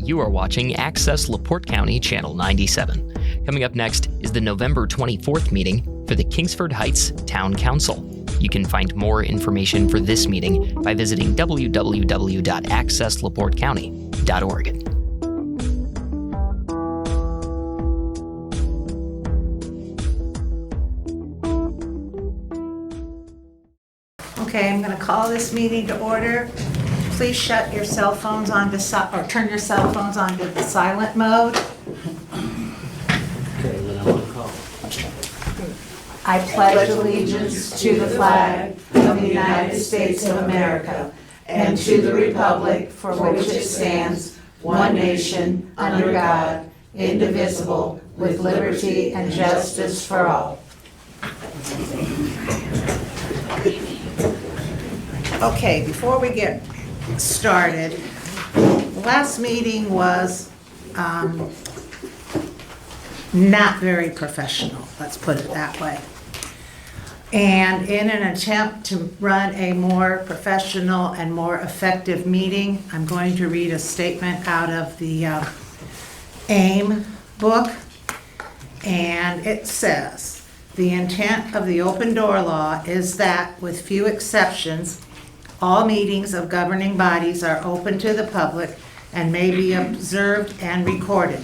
You are watching Access LaPorte County Channel 97. Coming up next is the November 24th meeting for the Kingsford Heights Town Council. You can find more information for this meeting by visiting www.accesslaportecounty.org. Okay, I'm going to call this meeting to order. Please shut your cell phones on to or turn your cell phones on to the silent mode. Okay, then I want to call. I pledge allegiance to the flag of the United States of America and to the republic for which it stands, one nation, under God, indivisible, with liberty and justice for all. Okay, before we get started, the last meeting was not very professional, let's put it that way. And in an attempt to run a more professional and more effective meeting, I'm going to read a statement out of the AIM book. And it says, "The intent of the open door law is that, with few exceptions, all meetings of governing bodies are open to the public and may be observed and recorded.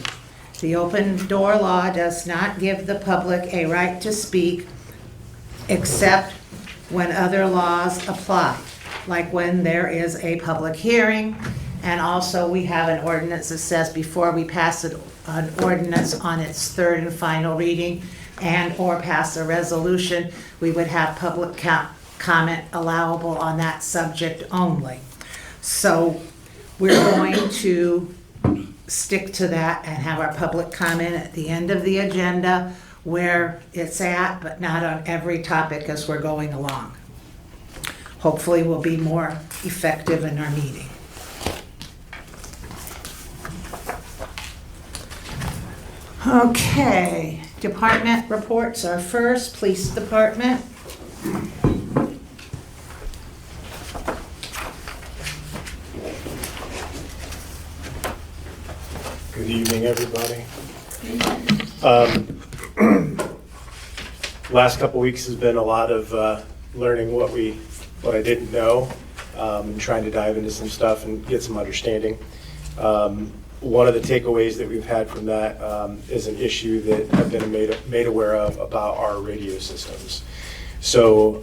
The open door law does not give the public a right to speak except when other laws apply, like when there is a public hearing." And also we have an ordinance that says before we pass an ordinance on its third and final reading and or pass a resolution, we would have public comment allowable on that subject only. So we're going to stick to that and have our public comment at the end of the agenda where it's at, but not on every topic as we're going along. Hopefully we'll be more effective in our meeting. Okay, department reports are first. Police department. Good evening, everybody. Last couple weeks has been a lot of learning what I didn't know, and trying to dive into some stuff and get some understanding. One of the takeaways that we've had from that is an issue that I've been made aware of about our radio systems. So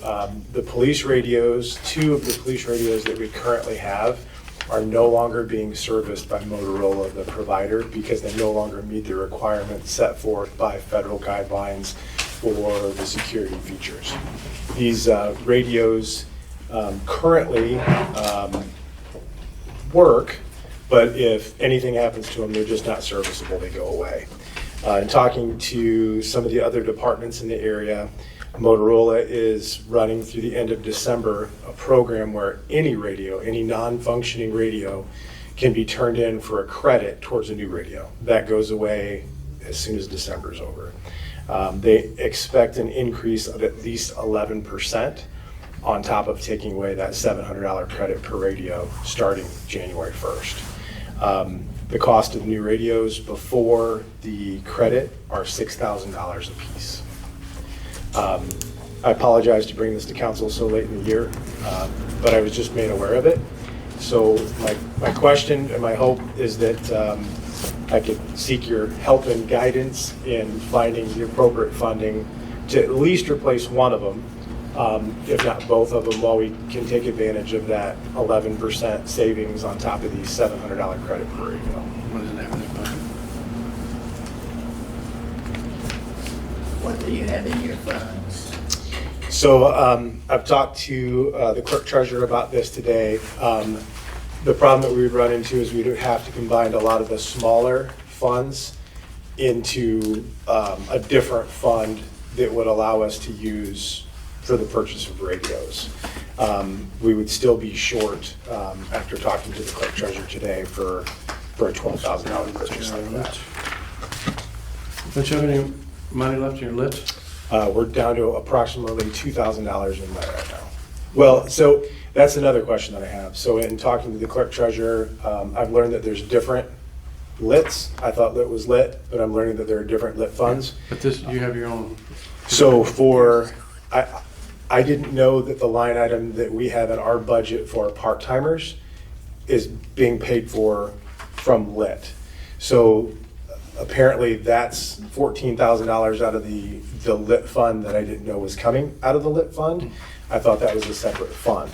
the police radios, two of the police radios that we currently have, are no longer being serviced by Motorola, the provider, because they no longer meet the requirements set forth by federal guidelines for the security features. These radios currently work, but if anything happens to them, they're just not serviceable, they go away. In talking to some of the other departments in the area, Motorola is running through the end of December a program where any radio, any non-functioning radio, can be turned in for a credit towards a new radio. That goes away as soon as December is over. They expect an increase of at least 11% on top of taking away that $700 credit per radio starting January 1st. The cost of new radios before the credit are $6,000 a piece. I apologize to bring this to council so late in the year, but I was just made aware of it. So my question and my hope is that I could seek your help and guidance in finding the appropriate funding to at least replace one of them, if not both of them, while we can take advantage of that 11% savings on top of the $700 credit per radio. What does it have in the budget? What do you have in your funds? So I've talked to the clerk treasurer about this today. The problem that we would run into is we would have to combine a lot of the smaller funds into a different fund that would allow us to use for the purchase of radios. We would still be short after talking to the clerk treasurer today for a $12,000 purchase like that. Don't you have any money left in your list? We're down to approximately $2,000 in that right now. Well, so that's another question that I have. So in talking to the clerk treasurer, I've learned that there's different lits. I thought lit was lit, but I'm learning that there are different lit funds. But this, you have your own. So I didn't know that the line item that we have in our budget for part-timers is being paid for from lit. So apparently that's $14,000 out of the lit fund that I didn't know was coming out of the lit fund. I thought that was a separate fund.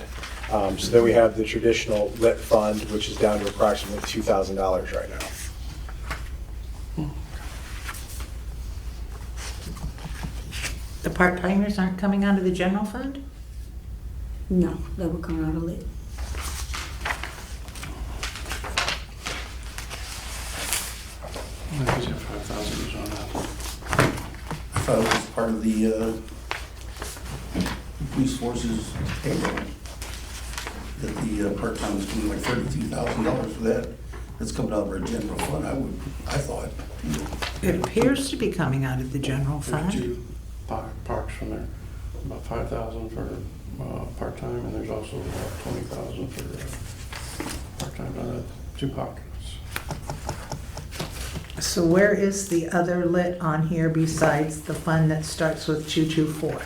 So then we have the traditional lit fund, which is down to approximately $2,000 right now. The part-timers aren't coming out of the general fund? No, that would come out of lit. I think you have 5,000 on that. I thought it was part of the police force's payroll. That the part-time was doing like $32,000 for that. That's coming out of our general fund, I thought. It appears to be coming out of the general There's fund. 2 parks from there, about 5,000 for part-time, and there's also about 20,000 for part-time, 2 pockets. So where is the other lit on here besides the fund that starts with 224?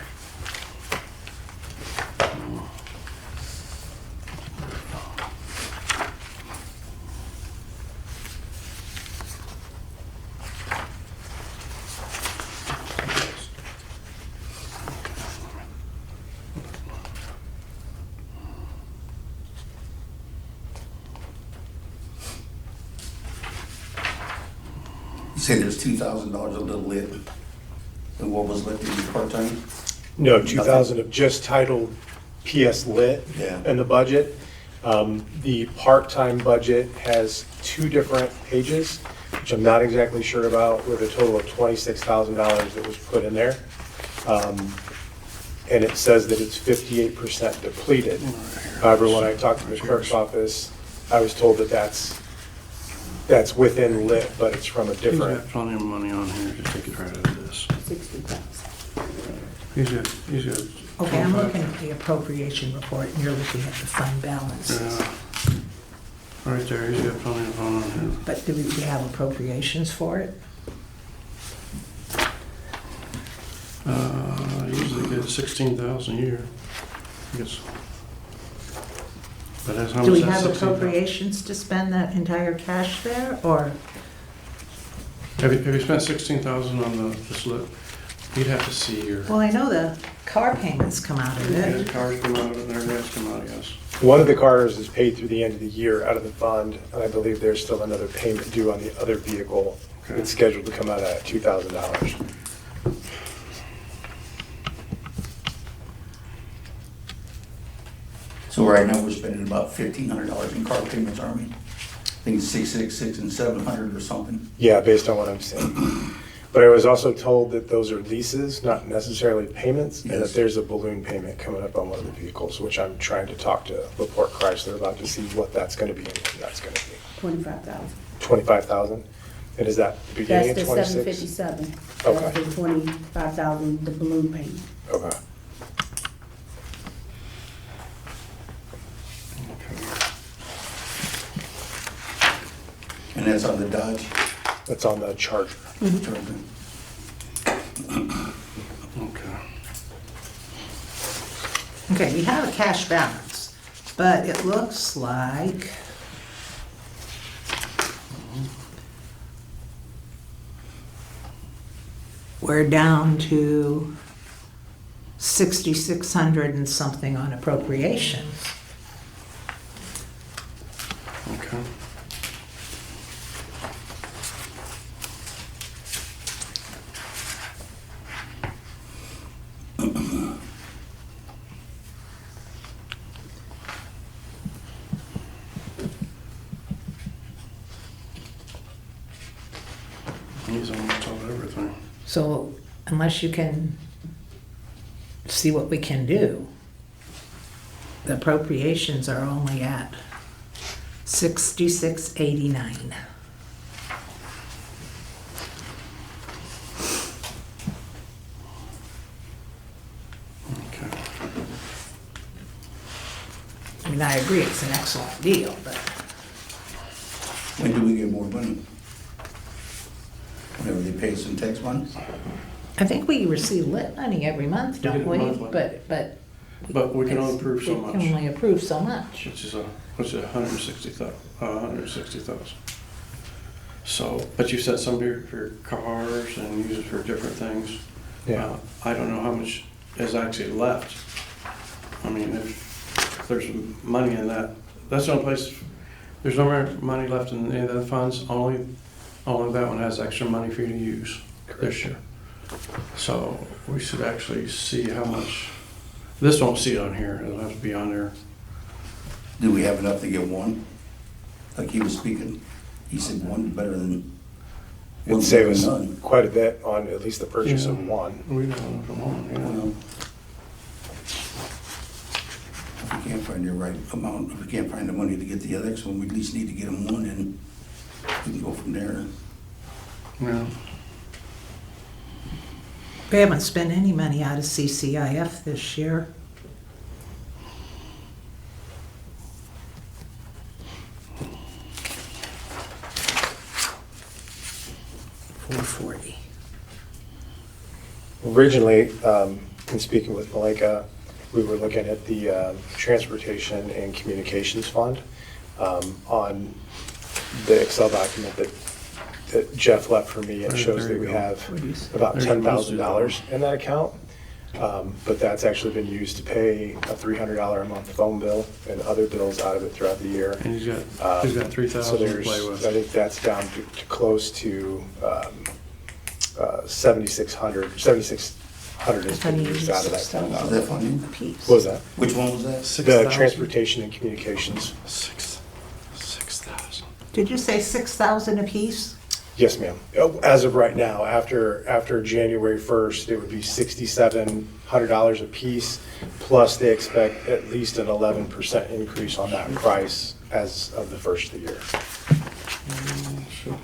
You say there's $2,000 a little lit, and what was lit to be part-time? No, 2,000 of just titled PS Lit Yeah. in the budget. The part-time budget has 2 different pages, which I'm not exactly sure about, with a total of $26,000 that was put in there. And it says that it's 58% depleted. However, when I talked to the clerk's office, I was told that that's within lit, but it's from a He's different. got plenty of money on here to take it right out of this. 60,000. He's got. Okay, I'm 25. looking at the appropriation report and you're looking at the fund balances. Yeah. Right there, he's got plenty of money on here. But do we have appropriations for it? Usually get 16,000 a year. Yes. But that's how Do much we that's have 16,000. appropriations to spend that entire cash there, or? Have you spent 16,000 on the slip? You'd have to see your. Well, I know the car payments come out of Yeah, it. the cars come out of it, and everything else come out, yes. One of the cars is paid through the end of the year out of the fund, and I believe there's still another payment due on the other vehicle. Okay. It's scheduled to come out at $2,000. So right now, we're spending about $1,500 in car payments, aren't we? I think it's 666 and 700 or something. Yeah, based on what I'm seeing. But I was also told that those are leases, not necessarily payments, and that Yes. there's a balloon payment coming up on one of the vehicles, which I'm trying to talk to LaPorte Chrysler about to see what that's gonna be and when that's gonna be. 25,000. 25,000? And is that the beginning That's of the 26? 757. Okay. That's the 25,000, the balloon payment. Okay. And that's on the Dodge. That's on the Charger. Charger. Okay. Okay, we have a cash balance, but it looks like we're down to 6,600 and something on appropriations. Okay. He's almost on everything. So unless you can see what we can do, the appropriations are only at 6689. Okay. I mean, I agree, it's an excellent deal, but When do we get more money? Whenever they pay some tax money? I think we receive lit money every month, We don't get it we? monthly. But. But we can only approve so We much. can only approve so much. Which is $160,000. So, but you said some of your cars and use it for different things. Yeah. I don't know how much is actually left. I mean, if there's money in that, that's the only place, there's no more money left in any of the funds, only that one has extra money for you to use this year. So we should actually see how much, this won't see it on here, it'll have to be on there. Do we have enough to get one? Like he was speaking, he said one better than. It'd save us none. quite a bit on at least the purchase of Yeah. one. We don't know from one, you know. If we can't find the right amount, if we can't find the money to get the other one, we at least need to get them one and we can go from there. Yeah. We haven't spent any money out of CCIF this year. $440. Originally, in speaking with Malika, we were looking at the Transportation and Communications Fund on the Excel document that Jeff left for me. It Right, shows there that you we go. have about There's your $10,000 in that account. But that's actually been used to pay a $300 a month phone bill and other bills out of it throughout the year. And he's got So 3,000 to there's, play I with. think that's down to close to 7,600 has been used out of that Is $10,000. that funny? A piece. What was that? Which one was that? The 6,000? Transportation and Communications. 6,000. Did you say 6,000 apiece? Yes, ma'am. As of right now, after January 1st, it would be $6,700 a piece, plus they expect at least an 11% increase on that price as of the first of the year. Sure.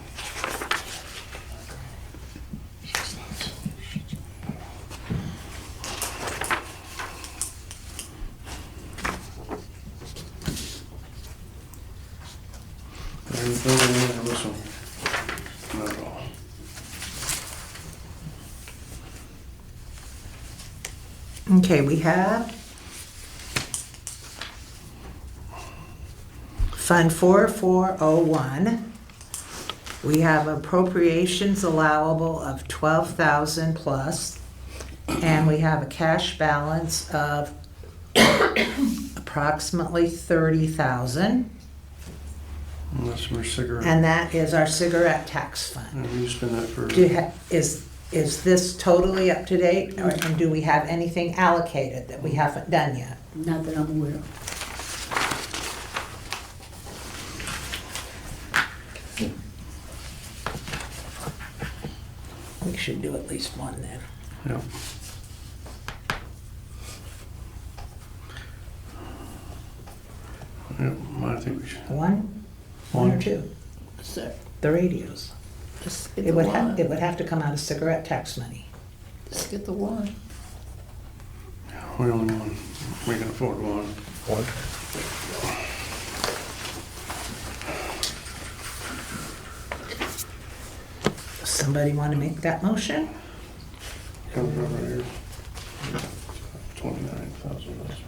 This one. Not at all. Okay, we have Fund 4401. We have appropriations allowable of 12,000 plus, and we have a cash balance of approximately 30,000, And that's from your cigarette. and that is our cigarette tax fund. And you spend that for, Is this totally up to date, and do we have anything allocated that we haven't done yet? Not that I'm aware of. We should do at least one then. yeah. Yeah, I think we should. One or One. two? Sir, The radios. just get It the would one. it would have to come out of cigarette tax money. Just get the one. We only one. We can afford one. One. Somebody want to make that motion? Comes over here. 29,000, that's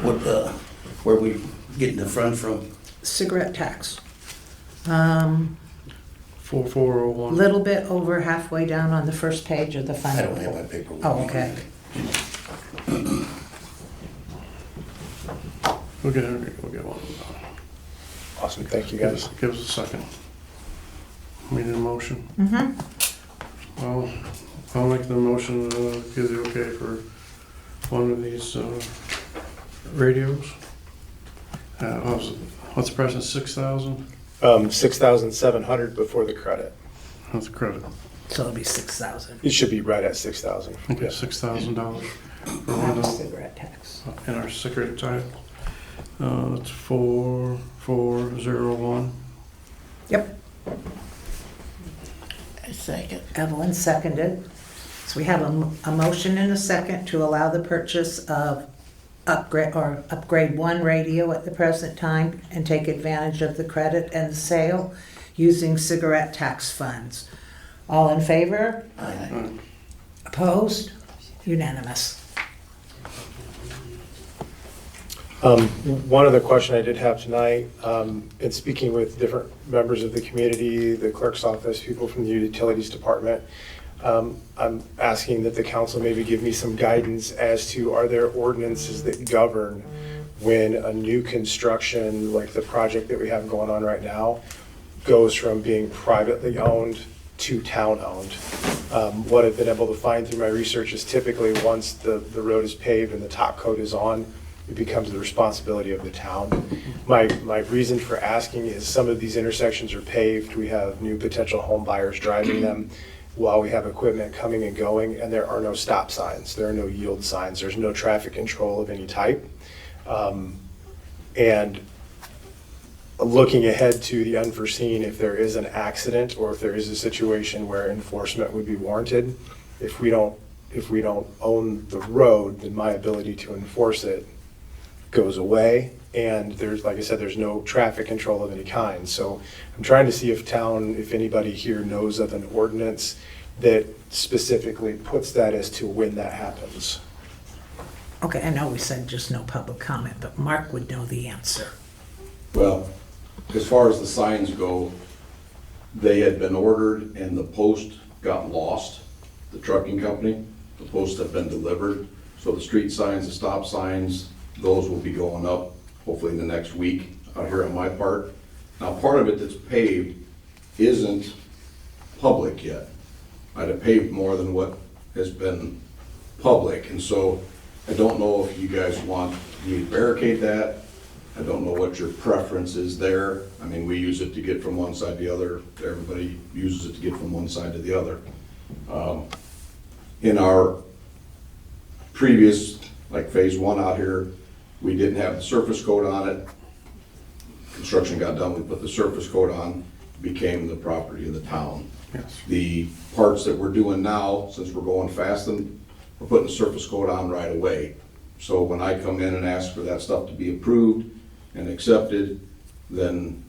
what. What, where we getting the fund from? Cigarette tax. 4401. Little bit over halfway down on the first page of the fund. I don't have my paper with me. Oh, okay. We'll get one. Awesome, thank you guys. Give us a second. We need a motion. Mm-hmm. Well, I'll make the motion to give the okay for one of these radios. What's the price of 6,000? 6,700 before the credit. That's the credit. So it'll be 6,000. It should be right at 6,000. Okay, Yeah. $6,000 for one of Cigarette tax. in our cigarette type. That's 4401. Yep. A second. Evelyn seconded. So we have a motion and a second to allow the purchase of upgrade one radio at the present time and take advantage of the credit and the sale. using cigarette tax funds. All in favor? Aye. Opposed? Unanimous. One other question I did have tonight, in speaking with different members of the community, the clerk's office, people from the utilities department, I'm asking that the council maybe give me some guidance as to, are there ordinances that govern when a new construction, like the project that we have going on right now, goes from being privately owned to town-owned? What I've been able to find through my research is typically once the road is paved and the top coat is on, it becomes the responsibility of the town. My reason for asking is some of these intersections are paved. We have new potential home buyers driving them while we have equipment coming and going, and there are no stop signs. There are no yield signs. There's no traffic control of any type. And looking ahead to the unforeseen, if there is an accident or if there is a situation where enforcement would be warranted, if we don't own the road, then my ability to enforce it goes away. And there's, like I said, there's no traffic control of any kind. So I'm trying to see if anybody here knows of an ordinance that specifically puts that as to when that happens. Okay, I know we said just no public comment, but Mark would know the answer. Well, as far as the signs go, they had been ordered and the post got lost, the trucking company. The posts have been delivered. So the street signs, the stop signs, those will be going up hopefully in the next week out here on my part. Now, part of it that's paved isn't public yet. I'd have paved more than what has been public. And so I don't know if you guys want me to barricade that. I don't know what your preference is there. I mean, we use it to get from one side to the other. Everybody uses it to get from one side to the other. In our previous, like phase one out here, we didn't have the surface coat on it. Construction got done, we put the surface coat on, became the property of the town. Yes. The parts that we're doing now, since we're going fast, and we're putting the surface coat on right away. So when I come in and ask for that stuff to be approved and accepted, then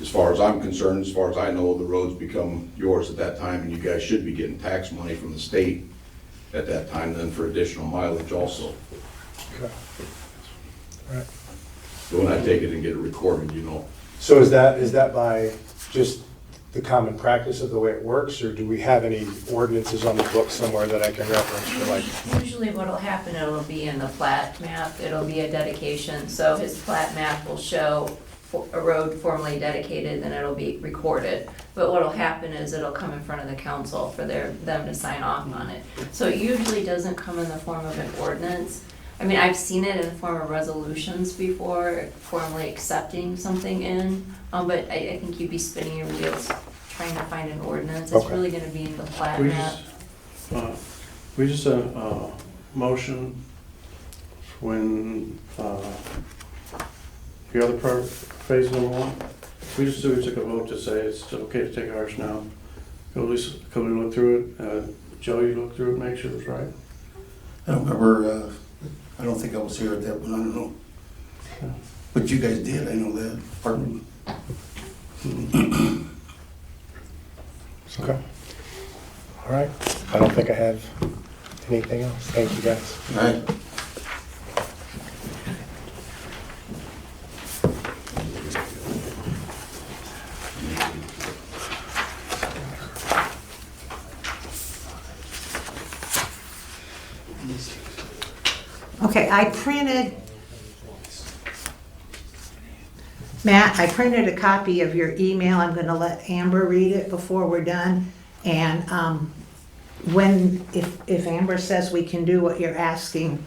as far as I'm concerned, as far as I know, the roads become yours at that time, and you guys should be getting tax money from the state at that time then for additional mileage also. Okay. All right. So when I take it and get it recorded, you know. So is that by just the common practice of the way it works, or do we have any ordinances on the book somewhere that I can reference for, like? Usually what'll happen, it'll be in the plat map, it'll be a dedication, so his plat map will show a road formally dedicated, then it'll be recorded. But what'll happen is it'll come in front of the council for them to sign off on it. So it usually doesn't come in the form of an ordinance. I mean, I've seen it in the form of resolutions before, formally accepting something in, but I think you'd be spinning your wheels trying to find an ordinance. It's Okay. really gonna be in the plat We map. just motion when, the other part, phase number one, we took a vote to say it's okay to take ours now. Could we look through it? Joe, you look through it, make sure it's right? I don't remember, I don't think I was here at that one, I don't know. But you guys did, I know that, pardon me. Okay. All right. I don't think I have anything else. Thank you, guys. All right. Okay, Matt, I printed a copy of your email. I'm gonna let Amber read it before we're done. And if Amber says we can do what you're asking,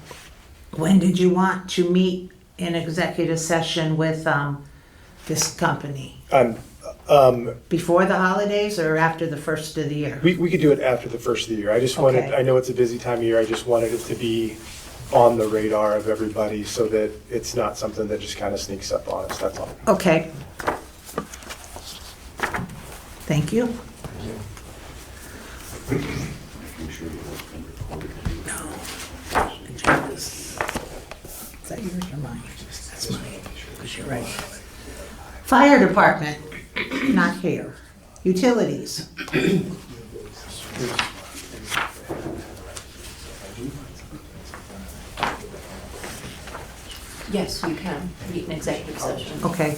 when did you want to meet in executive session with this company? Before the holidays or after the first of the year? We could do it after the first of the year. I just wanted, Okay. I know it's a busy time of year. I just wanted it to be on the radar of everybody so that it's not something that just kind of sneaks up on us. That's all. Okay. Thank you. Is that yours or mine? That's mine, because you're right. Fire department. not here. Utilities. Yes, you can meet in executive session. Okay,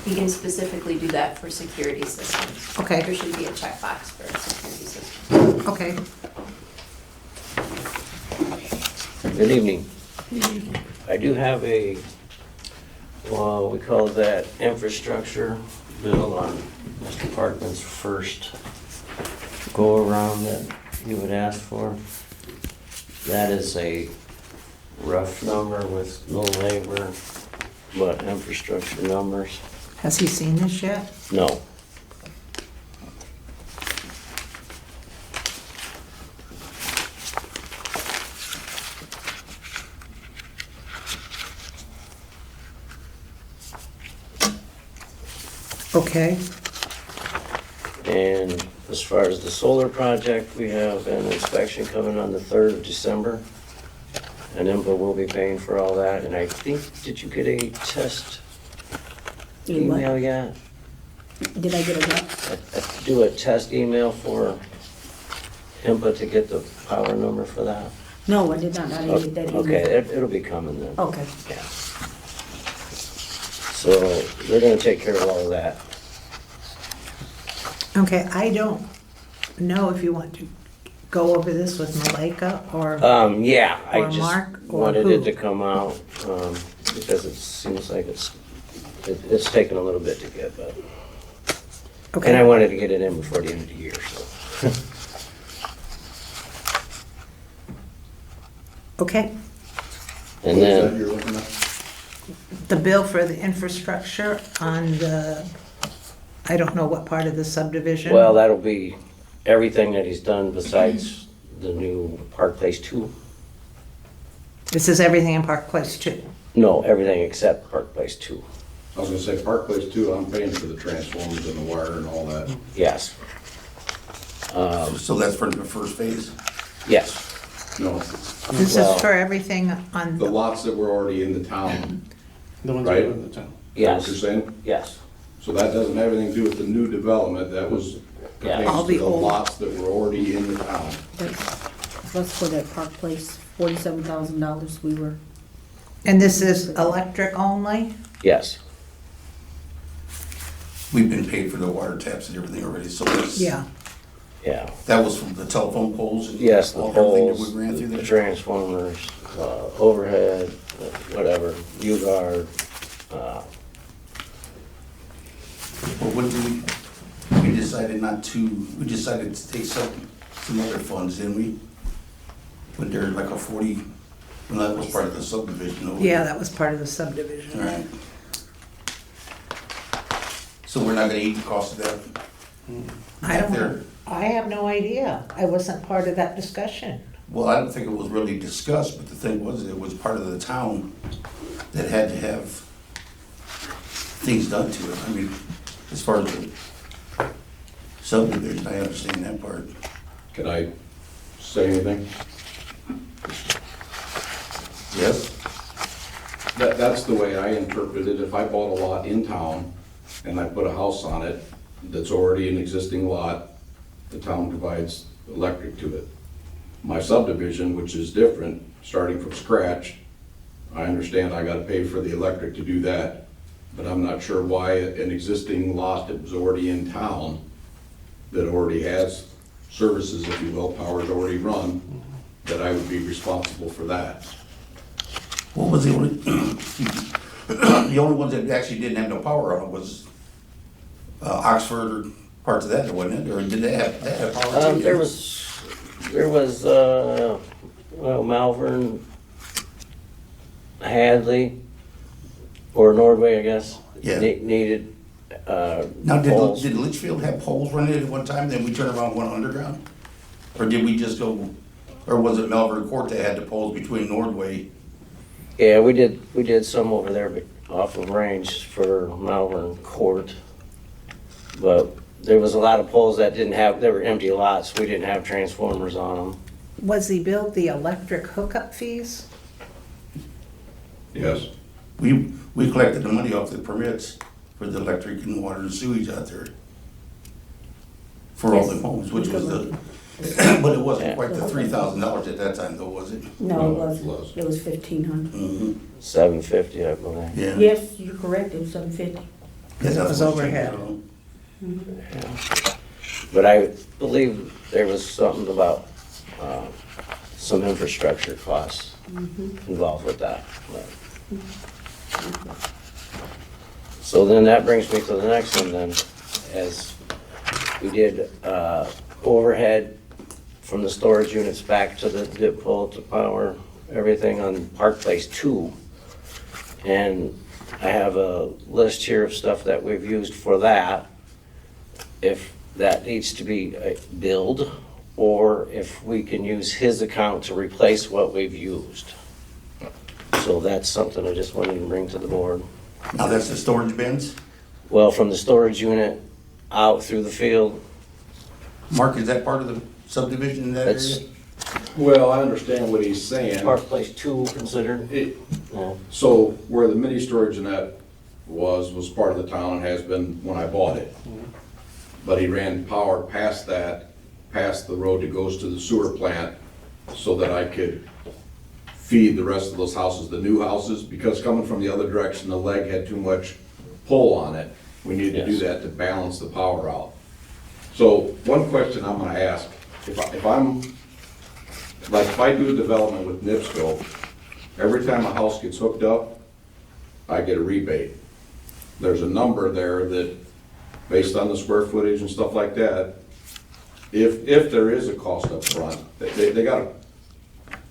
You can specifically do that for security systems. Okay. There should be a checkbox for security systems. okay. Good evening. I do have a, well, we call that infrastructure bill on this department's first go-around that you would ask for. That is a rough number with no labor, but infrastructure numbers. Has he seen this yet? No. Okay, And as far as the solar project, we have an inspection coming on the 3rd of December. And IMPA will be paying for all that. And I think, did you get a test email yet? Did I get a what? Do a test email for IMPA to get the power number for that? No, I did not. I didn't get that email. Okay, it'll be coming then. Okay. Yeah. So they're gonna take care of all of that. okay, I don't know if you want to go over this with Malika or, Yeah, I Or just Mark, or wanted who? it to come out, because it seems like it's taken a little bit to get, but. And I okay, wanted to get it in before the end of the year, so. okay. And What is that then, you're looking at? The bill for the infrastructure on the, I don't know what part of the subdivision. well, that'll be everything that he's done besides the new Park Place 2. This is everything in Park Place too. No, everything except Park Place 2. I was gonna say Park Place too, I'm paying for the transformers and the wire and all that. Yes, So that's for the first phase? yes. No, This Well, is for everything on, the lots that were already in the town, The ones that Right. live in the town. is that what you're Yes, saying? yes. So that doesn't have anything to do with the new development, that was Yeah. All pertains the to the old- lots that were already in the town. That's for that Park Place, $47,000 we were. and this is electric only? Yes, We've been paid for the water taps and everything already, so that's. Yeah, yeah. That was from the telephone poles and. Yes, the everything that poles, we ran through the there. transformers, overhead, whatever, U-guard. Well, when we decided not to, we decided to take some other funds, didn't we? When they're like a 40, well, that was part of the subdivision over yeah, there. that was part of the subdivision. All right. So we're not gonna eat the cost of that? I don't There. know, I have no idea. I wasn't part of that discussion. Well, I don't think it was really discussed, but the thing was, it was part of the town that had to have things done to it. I mean, as far as the subdivision, I understand that part. Can I say anything? Yes? That's the way I interpret it. If I bought a lot in town and I put a house on it that's already an existing lot, the town provides electric to it. My subdivision, which is different, starting from scratch, I understand I gotta pay for the electric to do that, but I'm not sure why an existing lot that was already in town, that already has services, if you will, power's already run, that I would be responsible for that. What was the only, the only ones that actually didn't have no power on it was Oxford or parts of that, wasn't it? Or did they have power too? There was, well, Malvern, Hadley, or Nordway, I guess. Yeah. Needed, Now, poles. did Litchfield have poles running at one time, then we turned around and went underground? Or did we just go, or was it Melbourne Court that had the poles between Nordway? Yeah, we did some over there, but off of range for Malvern Court. But there was a lot of poles that didn't have, they were empty lots, we didn't have transformers on them. Was he billed the electric hookup fees? Yes. We collected the money off the permits. for the electric and water and sewage out there. For all the Yes. homes, which was the, but it wasn't quite the $3,000 at that time though, was it? No, No, it it wasn't. was. It was 1,500. Mm-hmm. 750, I believe. Yeah. Yes, you're correct, it was 750. Because it was overhead. But I believe there was something about some infrastructure costs involved with that. So then that brings me to the next one then, as we did overhead from the storage units back to the dip pole to power, everything on Park Place 2. And I have a list here of stuff that we've used for that. If that needs to be billed, or if we can use his account to replace what we've used. So that's something I just wanted to bring to the board. Now that's the storage bins? Well, from the storage unit out through the field, Mark, is that part of the subdivision in that that's area? Well, I understand what he's saying. Park Place 2 considered. Yeah. So where the mini storage unit was part of the town and has been when I bought it. But he ran power past that, past the road that goes to the sewer plant, so that I could feed the rest of those houses, the new houses, because coming from the other direction, the leg had too much pull on it. We needed to do Yes. that to balance the power out. So one question I'm gonna ask, if I'm, like if I do a development with NIPSCO, every time a house gets hooked up, I get a rebate. There's a number there that, based on the square footage and stuff like that, if there is a cost up front, they gotta,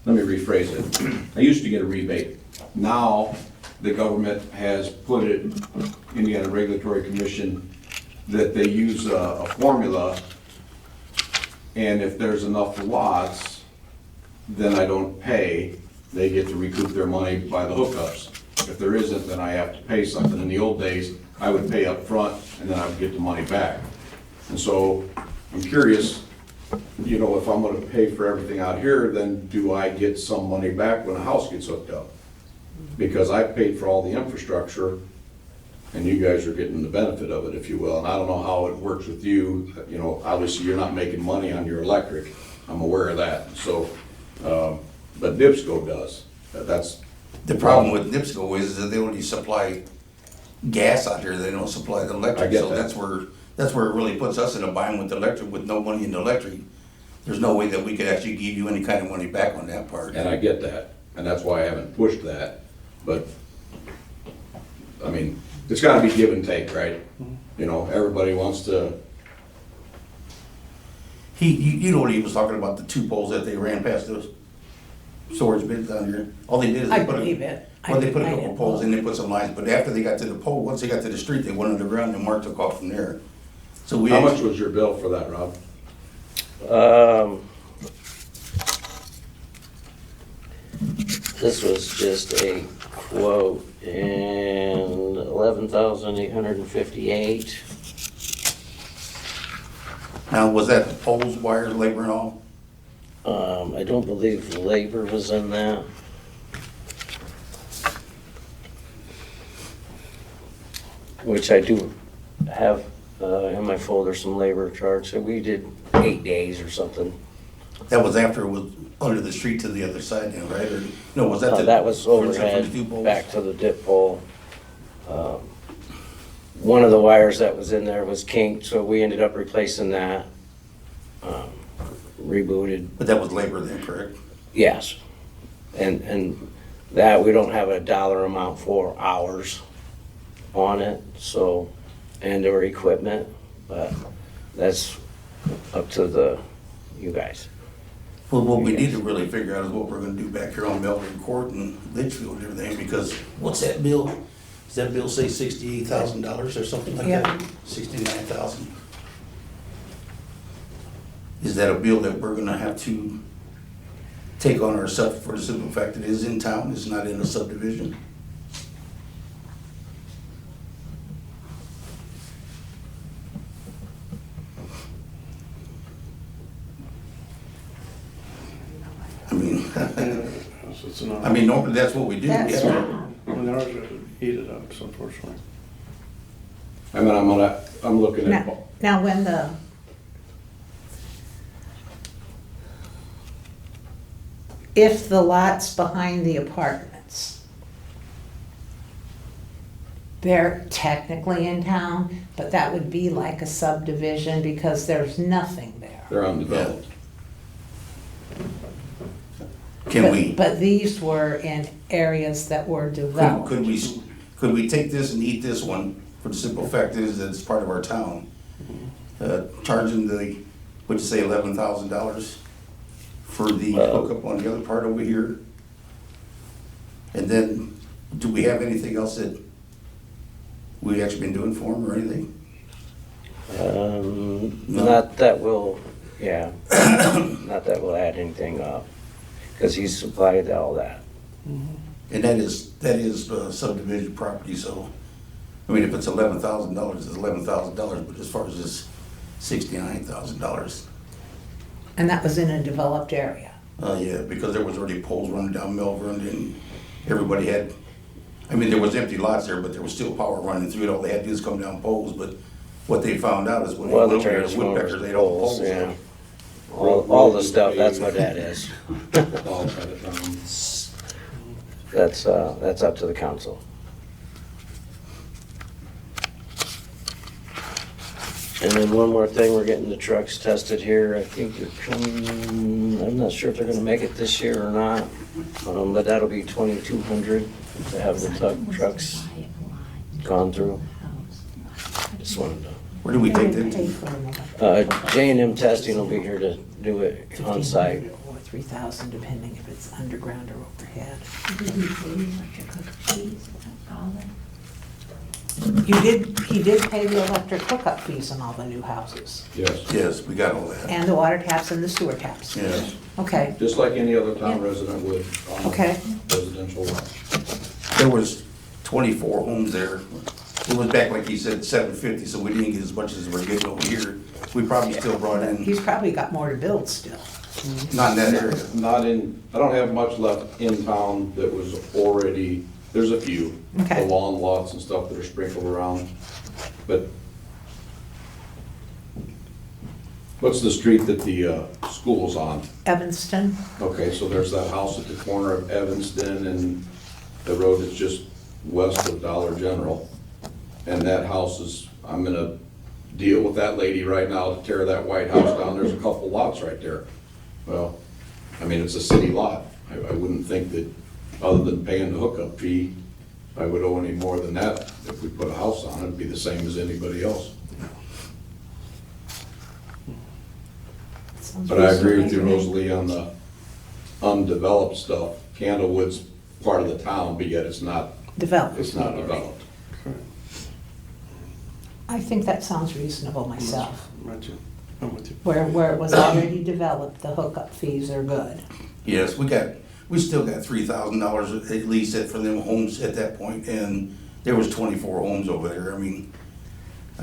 let me rephrase it. I used to get a rebate. Now, the government has put it, Indiana Regulatory Commission, that they use a formula, and if there's enough lots, then I don't pay. They get to recoup their money by the hookups. If there isn't, then I have to pay something. In the old days, I would pay up front, and then I would get the money back. And so, I'm curious, you know, if I'm gonna pay for everything out here, then do I get some money back when a house gets hooked up? Because I paid for all the infrastructure, and you guys are getting the benefit of it, if you will. And I don't know how it works with you, you know, obviously you're not making money on your electric, I'm aware of that, so, but NIPSCO does. That's, The problem with NIPSCO is that they only supply gas out here, they don't supply the electric. I get So that. that's where it really puts us in a bind with the electric, with no money in the electric. There's no way that we could actually give you any kind of money back on that part. and I get that, and that's why I haven't pushed that, but, I mean, it's gotta be give and take, right? You know, everybody wants to, You know what he was talking about, the 2 poles that they ran past those storage bins down here? All they did is I they put believe it. Well, they put a I couple did. poles and they put some lines, but after they got to the pole, once they got to the street, they went underground and Mark took off from there. So we how much actually, was your bill for that, Rob? This was just a quote, and 11,858. now was that the poles, wires, labor and all? I don't believe labor was in that. Which I do have in my folder, some labor charge. So we did 8 days or something. That was after it was under the street to the other side then, right? Or, no, was that the? That was from the overhead, 2 poles? back to the dip pole. One of the wires that was in there was kinked, so we ended up replacing that. Rebooted, But that was labor then, correct? yes. And that, we don't have a dollar amount for hours on it, so, and or equipment, but that's up to you guys. Well, what we need to really figure out is what we're gonna do back here on Melbourne Court and Litchfield and everything, because what's that bill? Does that bill say $68,000 or something like that? Yeah. 69,000. Is that a bill that we're gonna have to take on ourselves for the simple fact it is in town, it's not in a subdivision? I mean, it's not. I mean, normally that's what we do. That's Yeah. right. When ours are heated up, unfortunately. I mean, I'm looking at, Now, if the lots behind the apartments, they're technically in town, but that would be like a subdivision because there's nothing there. they're undeveloped. But these were in areas that were developed. Could we take this and eat this one, for the simple fact is that it's part of our town? Charging what'd you say, $11,000 for the hookup on the other part over here? And then, do we have anything else that we actually been doing for them or anything? Not that will, yeah, not that will add anything up, because he's supplied all that. And that is subdivision property, so, I mean, if it's $11,000, it's $11,000, but as far as this $69,000. And that was in a developed area. Yeah, because there was already poles running down Melbourne and everybody had, I mean, there was empty lots there, but there was still power running through it. All they had to do is come down poles, but what they found out is when they Well, went the over there, the woodpeckers ate all the poles. yeah. All the stuff, that's what that is. All kind of, That's up to the council. And then one more thing, we're getting the trucks tested here. I think they're coming, I'm not sure if they're gonna make it this year or not. But that'll be 2,200 to have the trucks gone through. Just wanted to. Where do we take them to? J&M testing will be here to do it on site. Or 3,000, depending if it's underground or overhead. He did pay the electric hookup fees on all the new houses, yes. Yes, we got all that. and the water taps and the sewer taps. Yes. Okay, Just like any other town resident would on Okay. residential lot. There was 24 homes there. It was back, like he said, 750, so we didn't get as much as we're getting over here. We probably still brought in, he's probably got more to build still. not in that area. Not in, I don't have much left in town that was already, there's a few. Okay. The lawn lots and stuff that are sprinkled around, but what's the street that the school's on? Evanston, Okay, so there's that house at the corner of Evanston and the road that's just west of Dollar General. And that house is, I'm gonna deal with that lady right now to tear that white house down. There's a couple lots right there. Well, I mean, it's a city lot. I wouldn't think that, other than paying the hookup fee, I would owe any more than that. If we put a house on it, it'd be the same as anybody else. But I agree with you, Rosalie, on the undeveloped stuff. Candlewood's part of the town, but yet it's not developed. developed. I think that sounds reasonable myself. Right, you. I'm with you. Where it was already developed, the hookup fees are good. Yes, we still got $3,000 at least for them homes at that point, and there was 24 homes over there. I mean,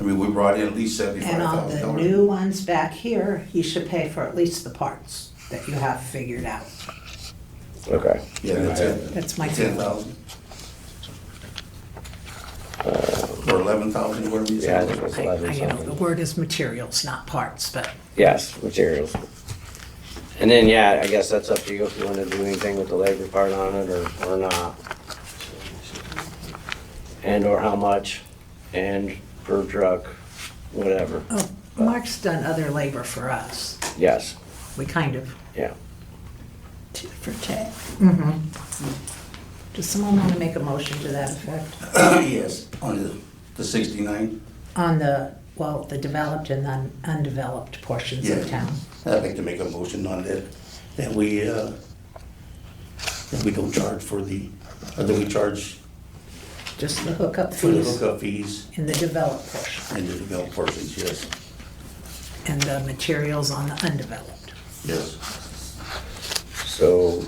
we brought in at least $75,000. And on the new ones back here, he should pay for at least the parts that you have figured out. Okay. Yeah, that's it. That's my 10,000. Or 11,000, whatever you Yeah, I said. think it was You 11 know, the something. word is materials, not parts, but Yes, materials. And then, yeah, I guess that's up to you if you want to do anything with the labor part on it or not. And or how much, and per truck, whatever. oh, Mark's done other labor for us. Yes, We kind of, yeah. tit for tat. Mm-hmm. Does someone want to make a motion to that effect? Yes, on the 69. On the developed and undeveloped portions of town. I'd like to make a motion on that we don't charge or that we charge Just the hookup for the fees hookup fees in the developed portion, and the developed portions, yes, and the materials on the undeveloped. yes. So,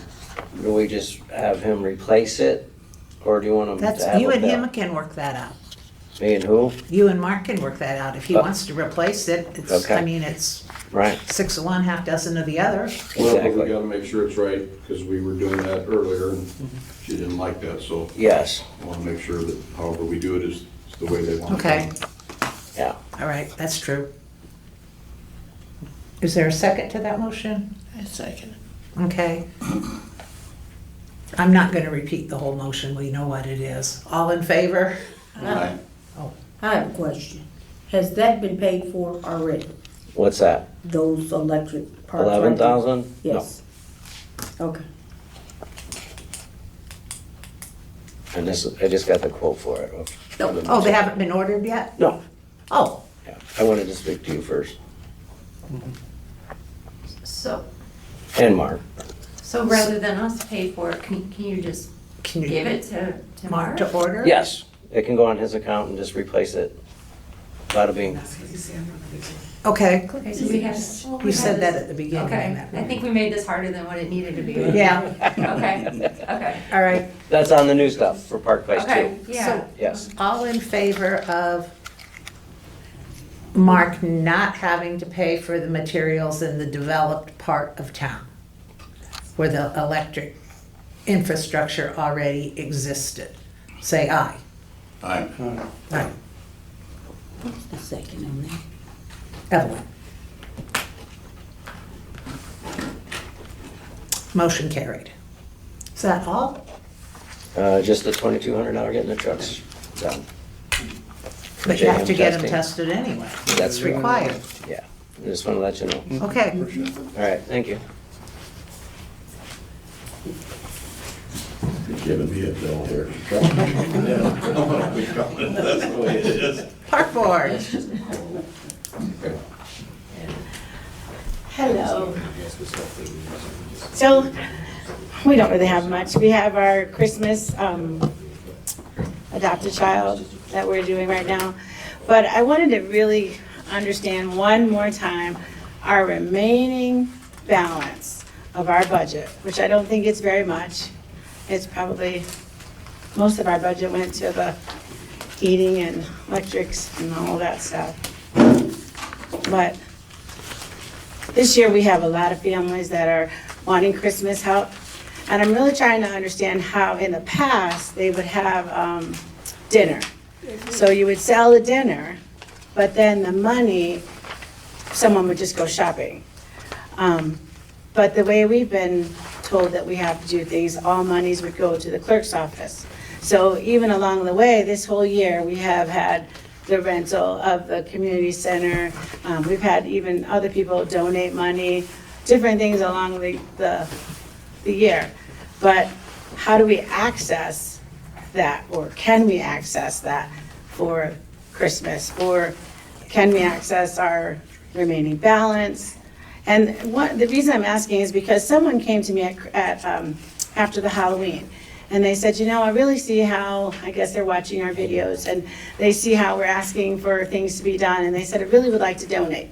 do we just have him replace it, or do you want him to have That's, you a and him bill? can work that out. Me and who? You and Mark can work that out. If he wants to replace it, it's, Okay. I mean, it's Right, 6 of one, half dozen of the other. Well, but we exactly. gotta make sure it's right, because we were doing that earlier, and she didn't like that, so Yes, I wanna make sure that however we do it is the way they want it. Okay. Yeah. All right, that's true. Is there a second to that motion? I second. Okay. I'm not gonna repeat the whole motion, we know what it is. All in favor? Aye. I have a question. Has that been paid for already? What's that? Those electric parts? right there? 11,000? Yes. Okay. And this, I just got the quote for it. Oh, they haven't been ordered yet? No. Oh, Yeah. I wanted to speak to you first. So, And Mark. so rather than us pay for it, can you just can you give it to mark Mark? to order? Yes, it can go on his account and just replace it. Bada bing. Okay, Okay, so we have. you said that at the beginning. Okay, I think we made this harder than what it needed to be. Yeah, Okay, all right. That's on the new stuff for Park Place okay, too. yeah. Yes. All in favor of Mark not having to pay for the materials in the developed part of town where the electric infrastructure already existed? Say aye. Aye. Aye. What's the second on that? Evelyn. Motion carried. Is that all? Just the $2,200 getting the trucks done. But you have to JM get them testing. tested anyway. That's It's required. Yeah, I just want to let you know. Okay. All right, thank you. You're giving me a bill here. That's the way it is. Park board. Hello. So, we don't really have much. We have our Christmas adopted child that we're doing right now. But I wanted to really understand one more time our remaining balance of our budget, which I don't think it's very much. It's probably, most of our budget went to the heating and electrics and all that stuff. But this year, we have a lot of families that are wanting Christmas help. And I'm really trying to understand how in the past, they would have dinner. So you would sell the dinner, but then the money, someone would just go shopping. But the way we've been told that we have to do things, all monies would go to the clerk's office. So even along the way, this whole year, we have had the rental of the community center. We've had even other people donate money, different things along the year. But how do we access that, or can we access that for Christmas? Or can we access our remaining balance? And the reason I'm asking is because someone came to me after the Halloween, and they said, you know, I really see how, I guess they're watching our videos, and they see how we're asking for things to be done, and they said, I really would like to donate.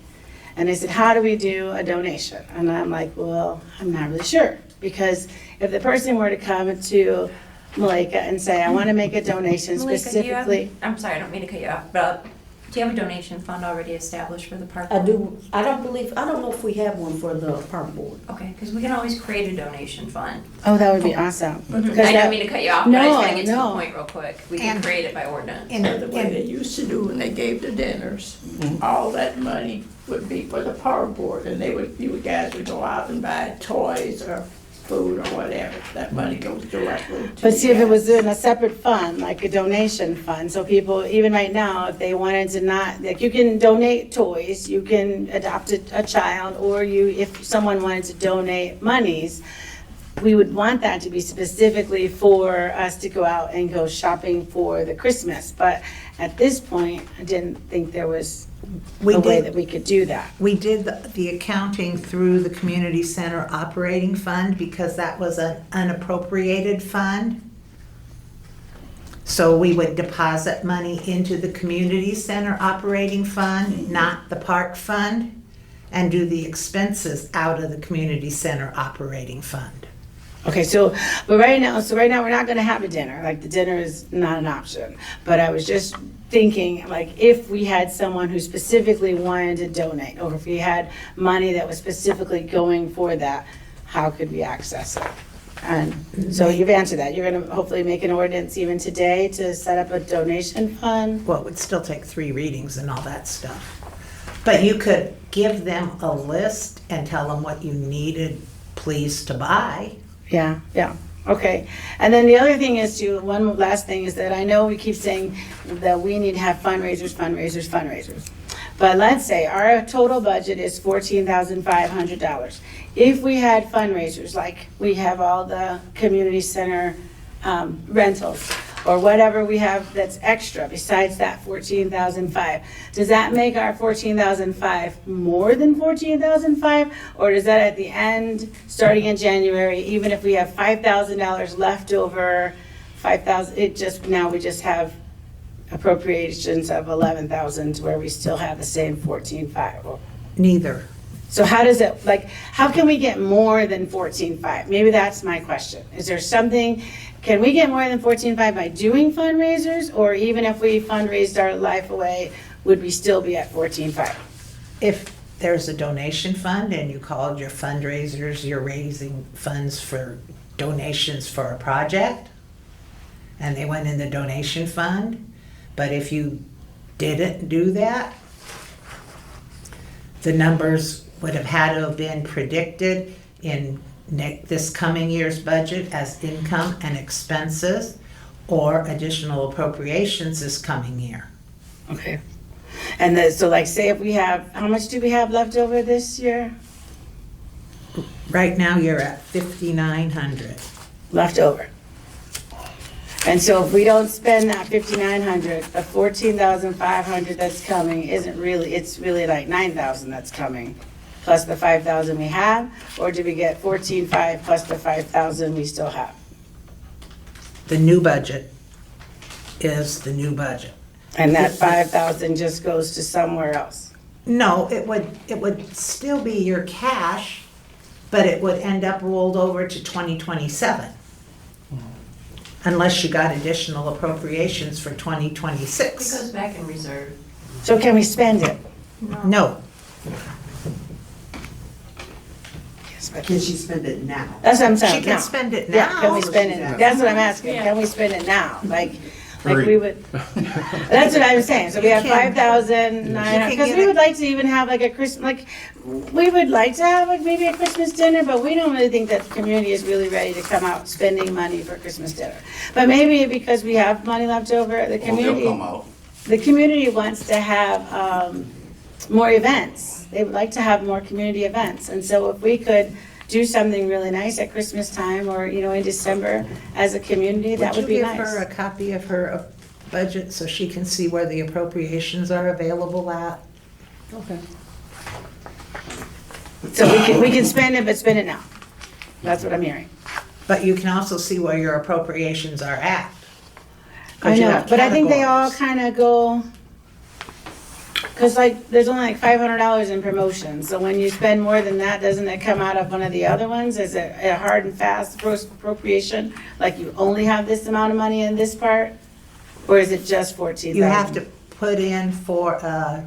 And they said, how do we do a donation? And I'm like, well, I'm not really sure. Because if the person were to come to Malika and say, I want to make a donation Malika, specifically. I'm sorry, I don't mean to cut you off, but do you have a donation fund already established for the park? I do, I don't know if we have one for the park board. Okay, because we can always create a donation fund. Oh, that would be awesome. I don't mean to cut you off, but I just want to get to the No. point real quick. We can And- create it by ordinance. So the way they used to do when they gave the dinners, all that money would be for the power board, and you guys would go out and buy toys or food or whatever. That money goes directly to But see, you if it was guys. in a separate fund, like a donation fund, so people, even right now, if they wanted to not, like, you can donate toys, you can adopt a child, or if someone wanted to donate monies, we would want that to be specifically for us to go out and go shopping for the Christmas. But at this point, I didn't think there was We a way did- that we could do that. We did the accounting through the community center operating fund because that was an unappropriated fund. So we would deposit money into the community center operating fund, not the park fund, and do the expenses out of the community center operating fund. Okay, but right now we're not gonna have a dinner, like the dinner is not an option. But I was just thinking, like, if we had someone who specifically wanted to donate, or if we had money that was specifically going for that, how could we access it? And so you've answered that. You're gonna hopefully make an ordinance even today to set up a donation fund? Well, it would still take 3 readings and all that stuff. But you could give them a list and tell them what you needed, please, to buy. Yeah, yeah, okay. And then the other thing is too, one last thing is that I know we keep saying that we need to have fundraisers, fundraisers, fundraisers. But let's say our total budget is $14,500. If we had fundraisers, like we have all the community center rentals, or whatever we have that's extra besides that $14,500, does that make our $14,500 more than $14,500? Or does that at the end, starting in January, even if we have $5,000 left over, 5,000, we just have appropriations of 11,000 where we still have the same 14,500? Neither. So how does it, like, how can we get more than 14,500? Maybe that's my question. Is there something, can we get more than 14,500 by doing fundraisers? Or even if we fundraised our life away, would we still be at 14,500? If there's a donation fund and you called your fundraisers, you're raising funds for donations for a project, and they went in the donation fund. But if you didn't do that, the numbers would have had to have been predicted in this coming year's budget as income and expenses or additional appropriations this coming year. Okay. And then, so like, say if we have, how much do we have left over this year? Right now, you're at 5,900. Left over. And so if we don't spend that 5,900, the 14,500 that's coming isn't really, it's really like 9,000 that's coming, plus the 5,000 we have, or do we get 14,500 plus the 5,000 we still have? The new budget is the new budget. And that 5,000 just goes to somewhere else? No, it would still be your cash, but it would end up rolled over to 2027. Unless you got additional appropriations for It 2026. goes back in reserve. So can we spend it? No, Can she spend it now? That's what I'm saying. she can now. spend it Yeah, can now. we spend it? That's what I'm asking. Can we spend it now? Like we would. That's what I'm saying. So we have You can. 5,900, because get we it. would like to even have like a Christmas, like we would like to have like maybe a Christmas dinner, but we don't really think that the community is really ready to come out spending money for Christmas dinner. But maybe because we have money left over, the Well, they'll community. come out. The community wants to have more events. They would like to have more community events. And so if we could do something really nice at Christmas time or, in December as a community, that would be you give her a nice. copy of her budget so she can see where the appropriations are available at? Okay. So we can spend it, but spend it now. That's what I'm hearing. But you can also see where your appropriations are at. 'Cause I you know, have but I think they all categories. kind of go, because like, there's only like $500 in promotions. So when you spend more than that, doesn't it come out of one of the other ones? Is it a hard and fast appropriation? Like you only have this amount of money in this part? Or is it just 14,000? You have to put in for a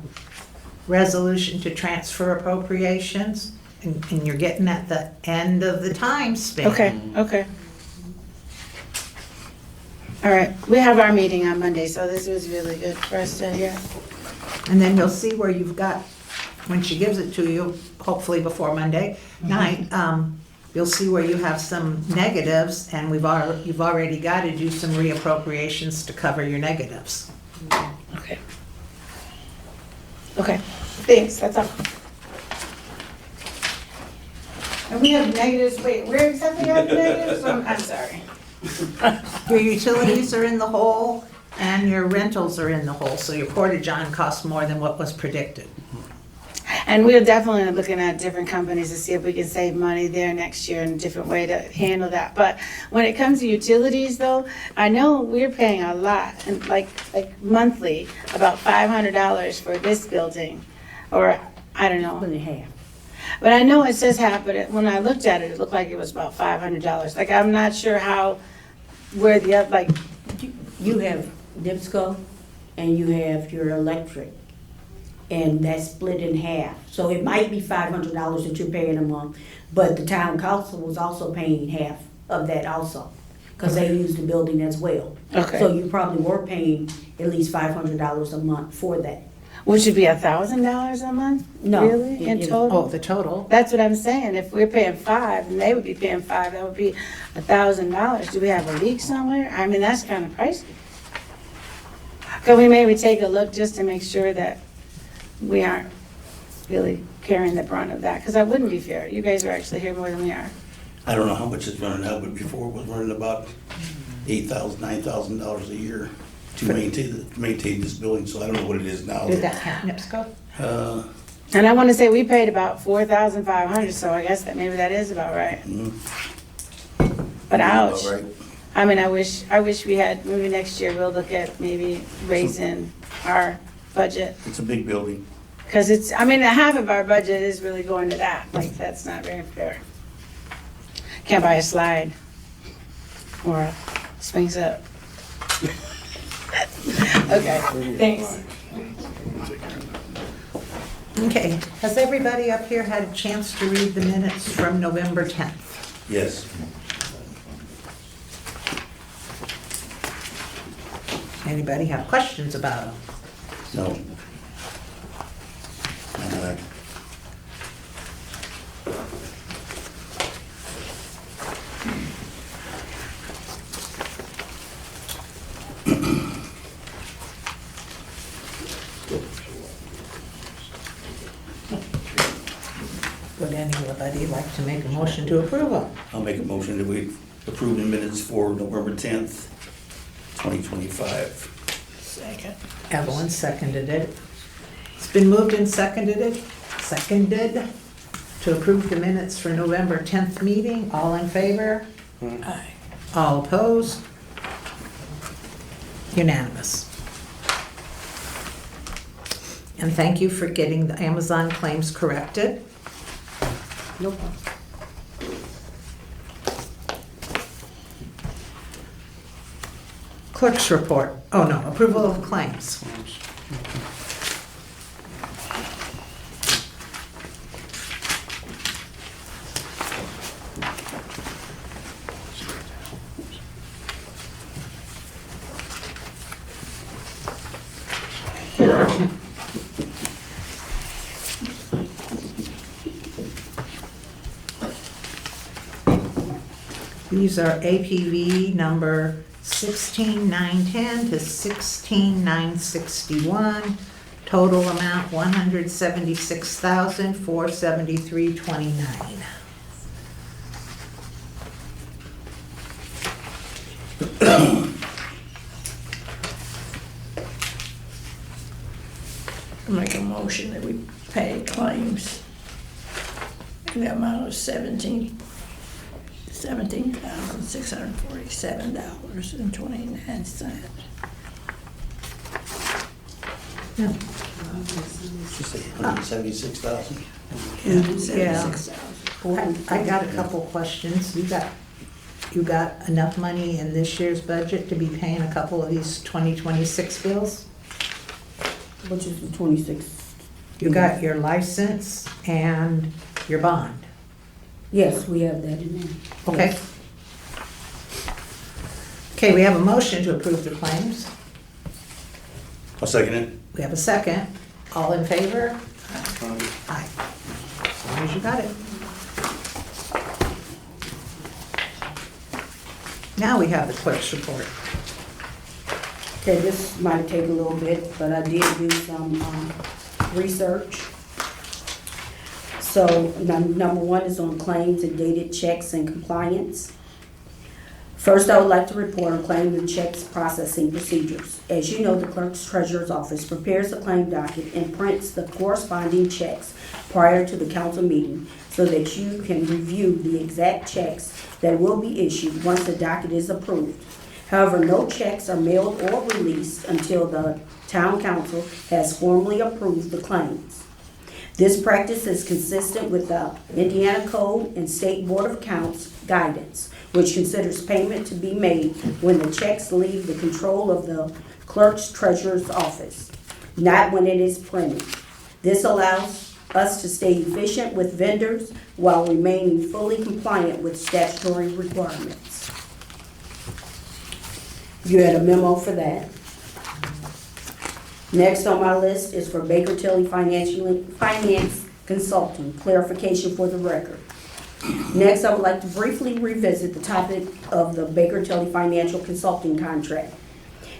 resolution to transfer appropriations, and you're getting at the end of the time span. Okay. All right, we have our meeting on Monday, so this was really good for us to hear. And then you'll see where you've got, when she gives it to you, hopefully before Monday night, you'll see where you have some negatives, and you've already got to do some reappropriations to cover your negatives. Okay. Okay, thanks, that's all. And we have negatives, wait, where exactly are the negatives? I'm sorry. Your utilities are in the hole, and your rentals are in the hole, so your porta-john costs more than what was predicted. And we're definitely looking at different companies to see if we can save money there next year and a different way to handle that. But when it comes to utilities though, I know we're paying a lot, and like monthly, about $500 for this building, or I don't know. Only half. But I know it says half, but when I looked at it, it looked like it was about $500. Like, I'm not sure where the other, like, You have NIPSCO and you have your electric, and that's split in half. So it might be $500 that you're paying a month, but the town council was also paying half of that also, because they use the building as well. Okay. So you probably were paying at least $500 a month for that. Which would be $1,000 a month? No, Really, in it- total? Oh, the total? That's what I'm saying. If we're paying $5 and they would be paying $5, that would be $1,000. Do we have a leak somewhere? I mean, that's kind of pricey. Could we maybe take a look just to make sure that we aren't really carrying the brunt of that? Because that wouldn't be fair. You guys are actually here more than we are. I don't know how much it's running now, but before it was running about $8,000, $9,000 a year to maintain this building, so I don't know what it is now. Did that count NIPSCO? And I want to say we paid about $4,500, so I guess that maybe that is about right. But ouch. All right. I mean, I wish we had, maybe next year we'll look at maybe raising our budget. It's a big building. Because it's, I mean, half of our budget is really going to that. Like, that's not very fair. Can't buy a slide or a swings up. Okay, thanks. Okay, has everybody up here had a chance to read the minutes from November 10th? Yes. Anybody have questions about them? No. Would anybody like to make a motion to approve them? I'll make a motion that we approve the minutes for November 10th, 2025. Second. Evelyn seconded it. It's been moved and seconded to approve the minutes for November 10th meeting. All in favor? Aye. All opposed? Unanimous. And thank you for getting the Amazon claims corrected. No problem. Clerk's report. Oh, no, approval of claims. These are APV number 16910 to 16961. Total amount $176,473.29. Make a motion that we pay claims in the amount of $17,647.29. Yeah. She said 176,000. Yeah. I got a couple questions. You got enough money in this year's budget to be paying a couple of these 2026 bills? Which is the 26th. You got your license and your bond. Yes, we have that in there. Okay. Yes. Okay, we have a motion to approve the claims. I'll second it. We have a second. All in favor? Aye. As long as you got it. Now we have the clerk's report. Okay, this might take a little bit, but I did do some research. So number one is on claims and dated checks and compliance. First, I would like to report on claims and checks processing procedures. As you know, the clerk's treasurer's office prepares the claim docket and prints the corresponding checks prior to the council meeting so that you can review the exact checks that will be issued once the docket is approved. However, no checks are mailed or released until the town council has formally approved the claims. This practice is consistent with the Indiana Code and State Board of Accounts guidance, which considers payment to be made when the checks leave the control of the clerk's treasurer's office, not when it is printed. This allows us to stay efficient with vendors while remaining fully compliant with statutory requirements. You had a memo for that. Next on my list is for Baker Tilly Finance Consulting, clarification for the record. Next, I would like to briefly revisit the topic of the Baker Tilly Financial Consulting contract.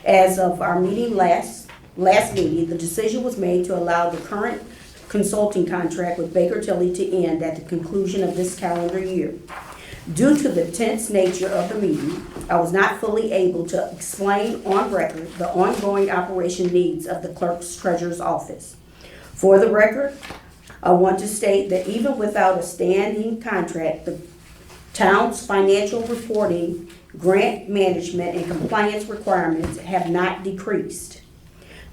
As of our meeting last meeting, the decision was made to allow the current consulting contract with Baker Tilly to end at the conclusion of this calendar year. Due to the tense nature of the meeting, I was not fully able to explain on record the ongoing operation needs of the clerk's treasurer's office. For the record, I want to state that even without a standing contract, the town's financial reporting, grant management, and compliance requirements have not decreased.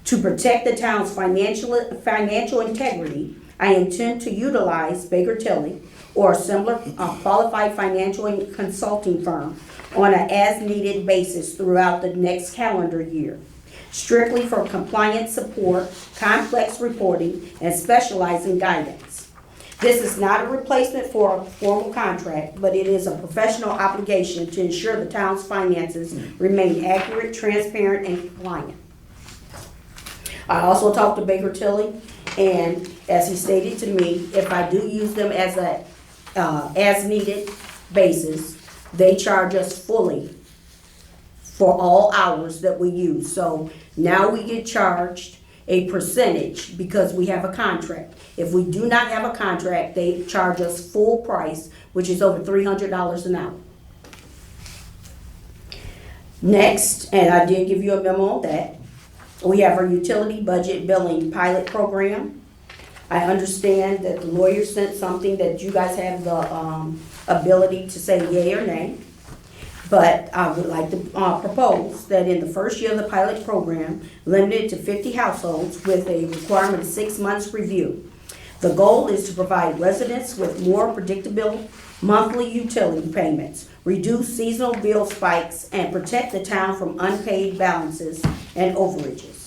To protect the town's financial integrity, I intend to utilize Baker Tilly or a similar qualified financial and consulting firm on an as-needed basis throughout the next calendar year, strictly for compliance support, complex reporting, and specializing guidance. This is not a replacement for a formal contract, but it is a professional obligation to ensure the town's finances remain accurate, transparent, and compliant. I also talked to Baker Tilly, and as he stated to me, if I do use them as a as-needed basis, they charge us fully for all hours that we use. So now we get charged a percentage because we have a contract. If we do not have a contract, they charge us full price, which is over $300 an hour. Next, and I did give you a memo on that, we have our utility budget billing pilot program. I understand that the lawyer sent something that you guys have the ability to say yay or nay. But I would like to propose that in the first year of the pilot program, limited to 50 households with a requirement of 6 months review. The goal is to provide residents with more predictable monthly utility payments, reduce seasonal bill spikes, and protect the town from unpaid balances and arrearages.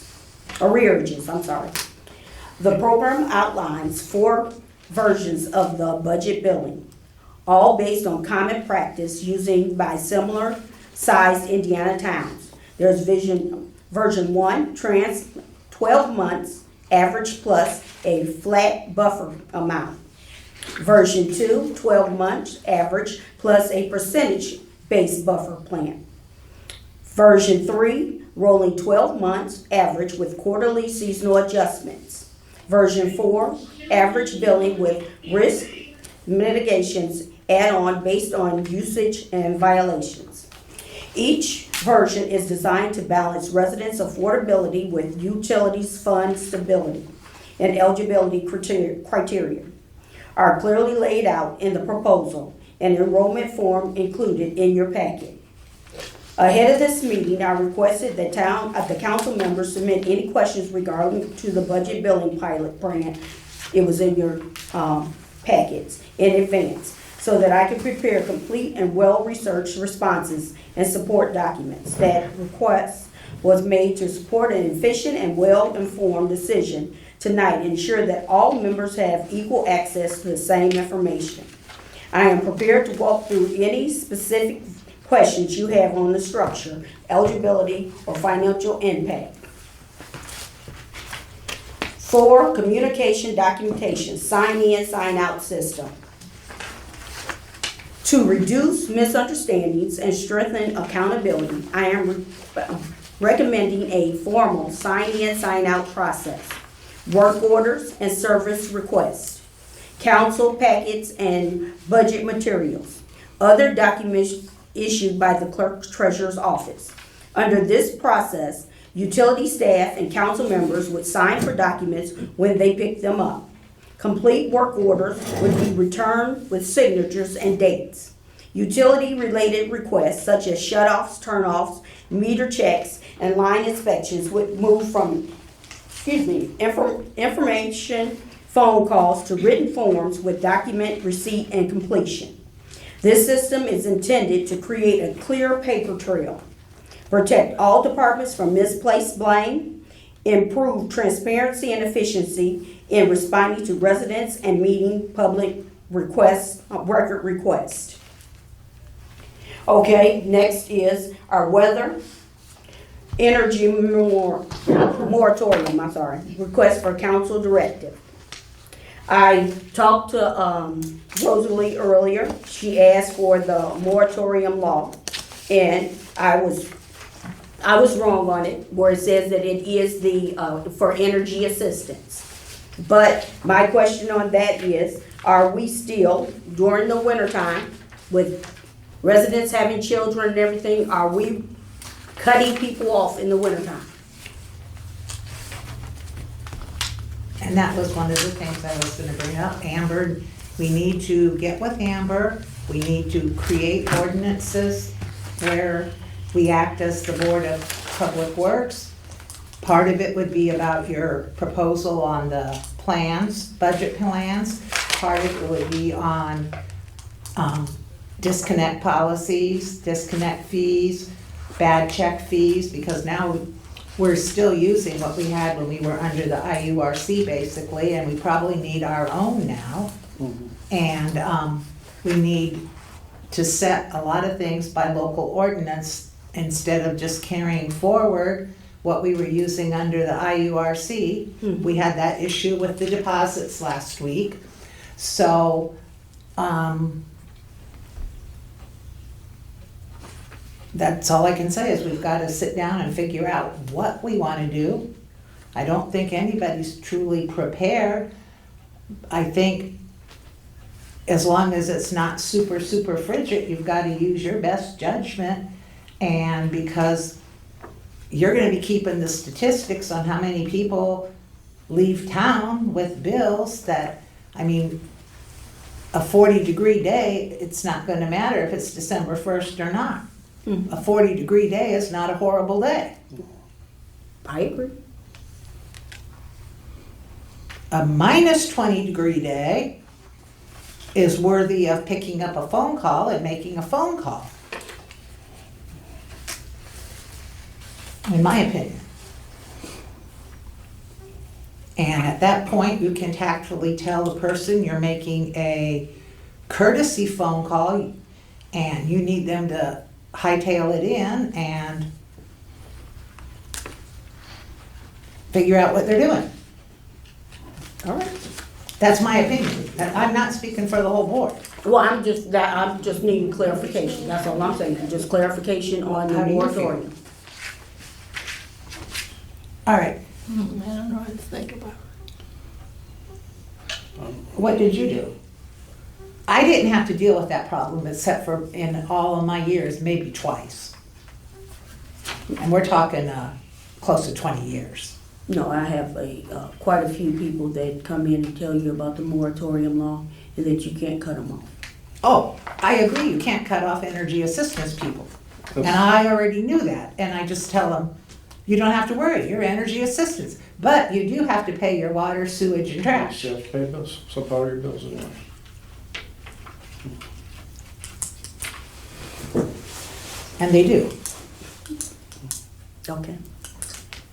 The program outlines 4 versions of the budget billing, all based on common practice using by similar sized Indiana towns. There's version 1, 12 months, average plus a flat buffer amount. Version 2, 12 months, average plus a percentage-based buffer plan. Version 3, rolling 12 months, average with quarterly seasonal adjustments. Version 4, average billing with risk mitigations add-on based on usage and violations. Each version is designed to balance residents' affordability with utilities fund stability and eligibility criteria are clearly laid out in the proposal and enrollment form included in your packet. Ahead of this meeting, I requested that the council members submit any questions regarding to the budget billing pilot plan. It was in your packets in advance, so that I could prepare complete and well-researched responses and support documents. That request was made to support an efficient and well-informed decision tonight, and ensure that all members have equal access to the same information. I am prepared to walk through any specific questions you have on the structure, eligibility, or financial impact. 4, communication documentation, sign-in, sign-out system. To reduce misunderstandings and strengthen accountability, I am recommending a formal sign-in, sign-out process, work orders and service requests, council packets and budget materials, other documents issued by the clerk's treasurer's office. Under this process, utility staff and council members would sign for documents when they pick them up. Complete work orders would be returned with signatures and dates. Utility-related requests such as shutoffs, turnoffs, meter checks, and line inspections would move from information phone calls to written forms with document receipt and completion. This system is intended to create a clear paper trail, protect all departments from misplaced blame, improve transparency and efficiency in responding to residents and meeting public requests, record requests. Okay, next is our weather energy moratorium, request for council directive. I talked to Rosalie earlier. She asked for the moratorium law, and I was wrong on it, where it says that it is the for energy assistance. But my question on that is, are we still, during the wintertime, with residents having children and everything, are we cutting people off in the wintertime? And that was one of the things I was gonna bring up. Amber, we need to get with Amber. We need to create ordinances where we act as the Board of Public Works. Part of it would be about your proposal on the plans, budget plans. Part of it would be on disconnect policies, disconnect fees, bad check fees, because now we're still using what we had when we were under the IURC basically, and we probably need our own now. And we need to set a lot of things by local ordinance instead of just carrying forward what we were using under the IURC. We had that issue with the deposits last week. So, that's all I can say is we've got to sit down and figure out what we want to do. I don't think anybody's truly prepared. I think as long as it's not super, super frigid, you've got to use your best judgment. And because you're going to be keeping the statistics on how many people leave town with bills that, I mean, a 40-degree day, it's not going to matter if it's December 1st or not. A 40-degree day is not a horrible day. I agree. A minus 20-degree day is worthy of picking up a phone call and making a phone call, in my opinion. And at that point, you can tactfully tell the person you're making a courtesy phone call and you need them to hightail it in and figure out what they're doing. All right. That's my opinion. I'm not speaking for the whole board. Well, I'm just needing clarification. That's all I'm saying. Just clarification on the How do you feel? moratorium. All right, I don't know what to think about it. what did you do? I didn't have to deal with that problem except for in all of my years, maybe twice. And we're talking close to 20 years. No, I have quite a few people that come in and tell you about the moratorium law and that you can't cut them off. Oh, I agree, you can't cut off energy assistance people. And I already knew that, and I just tell them, you don't have to worry, you're energy assistance. But you do have to pay your water, sewage, and trash. You have to pay bills, some part of your bills anyway. And they do. Okay.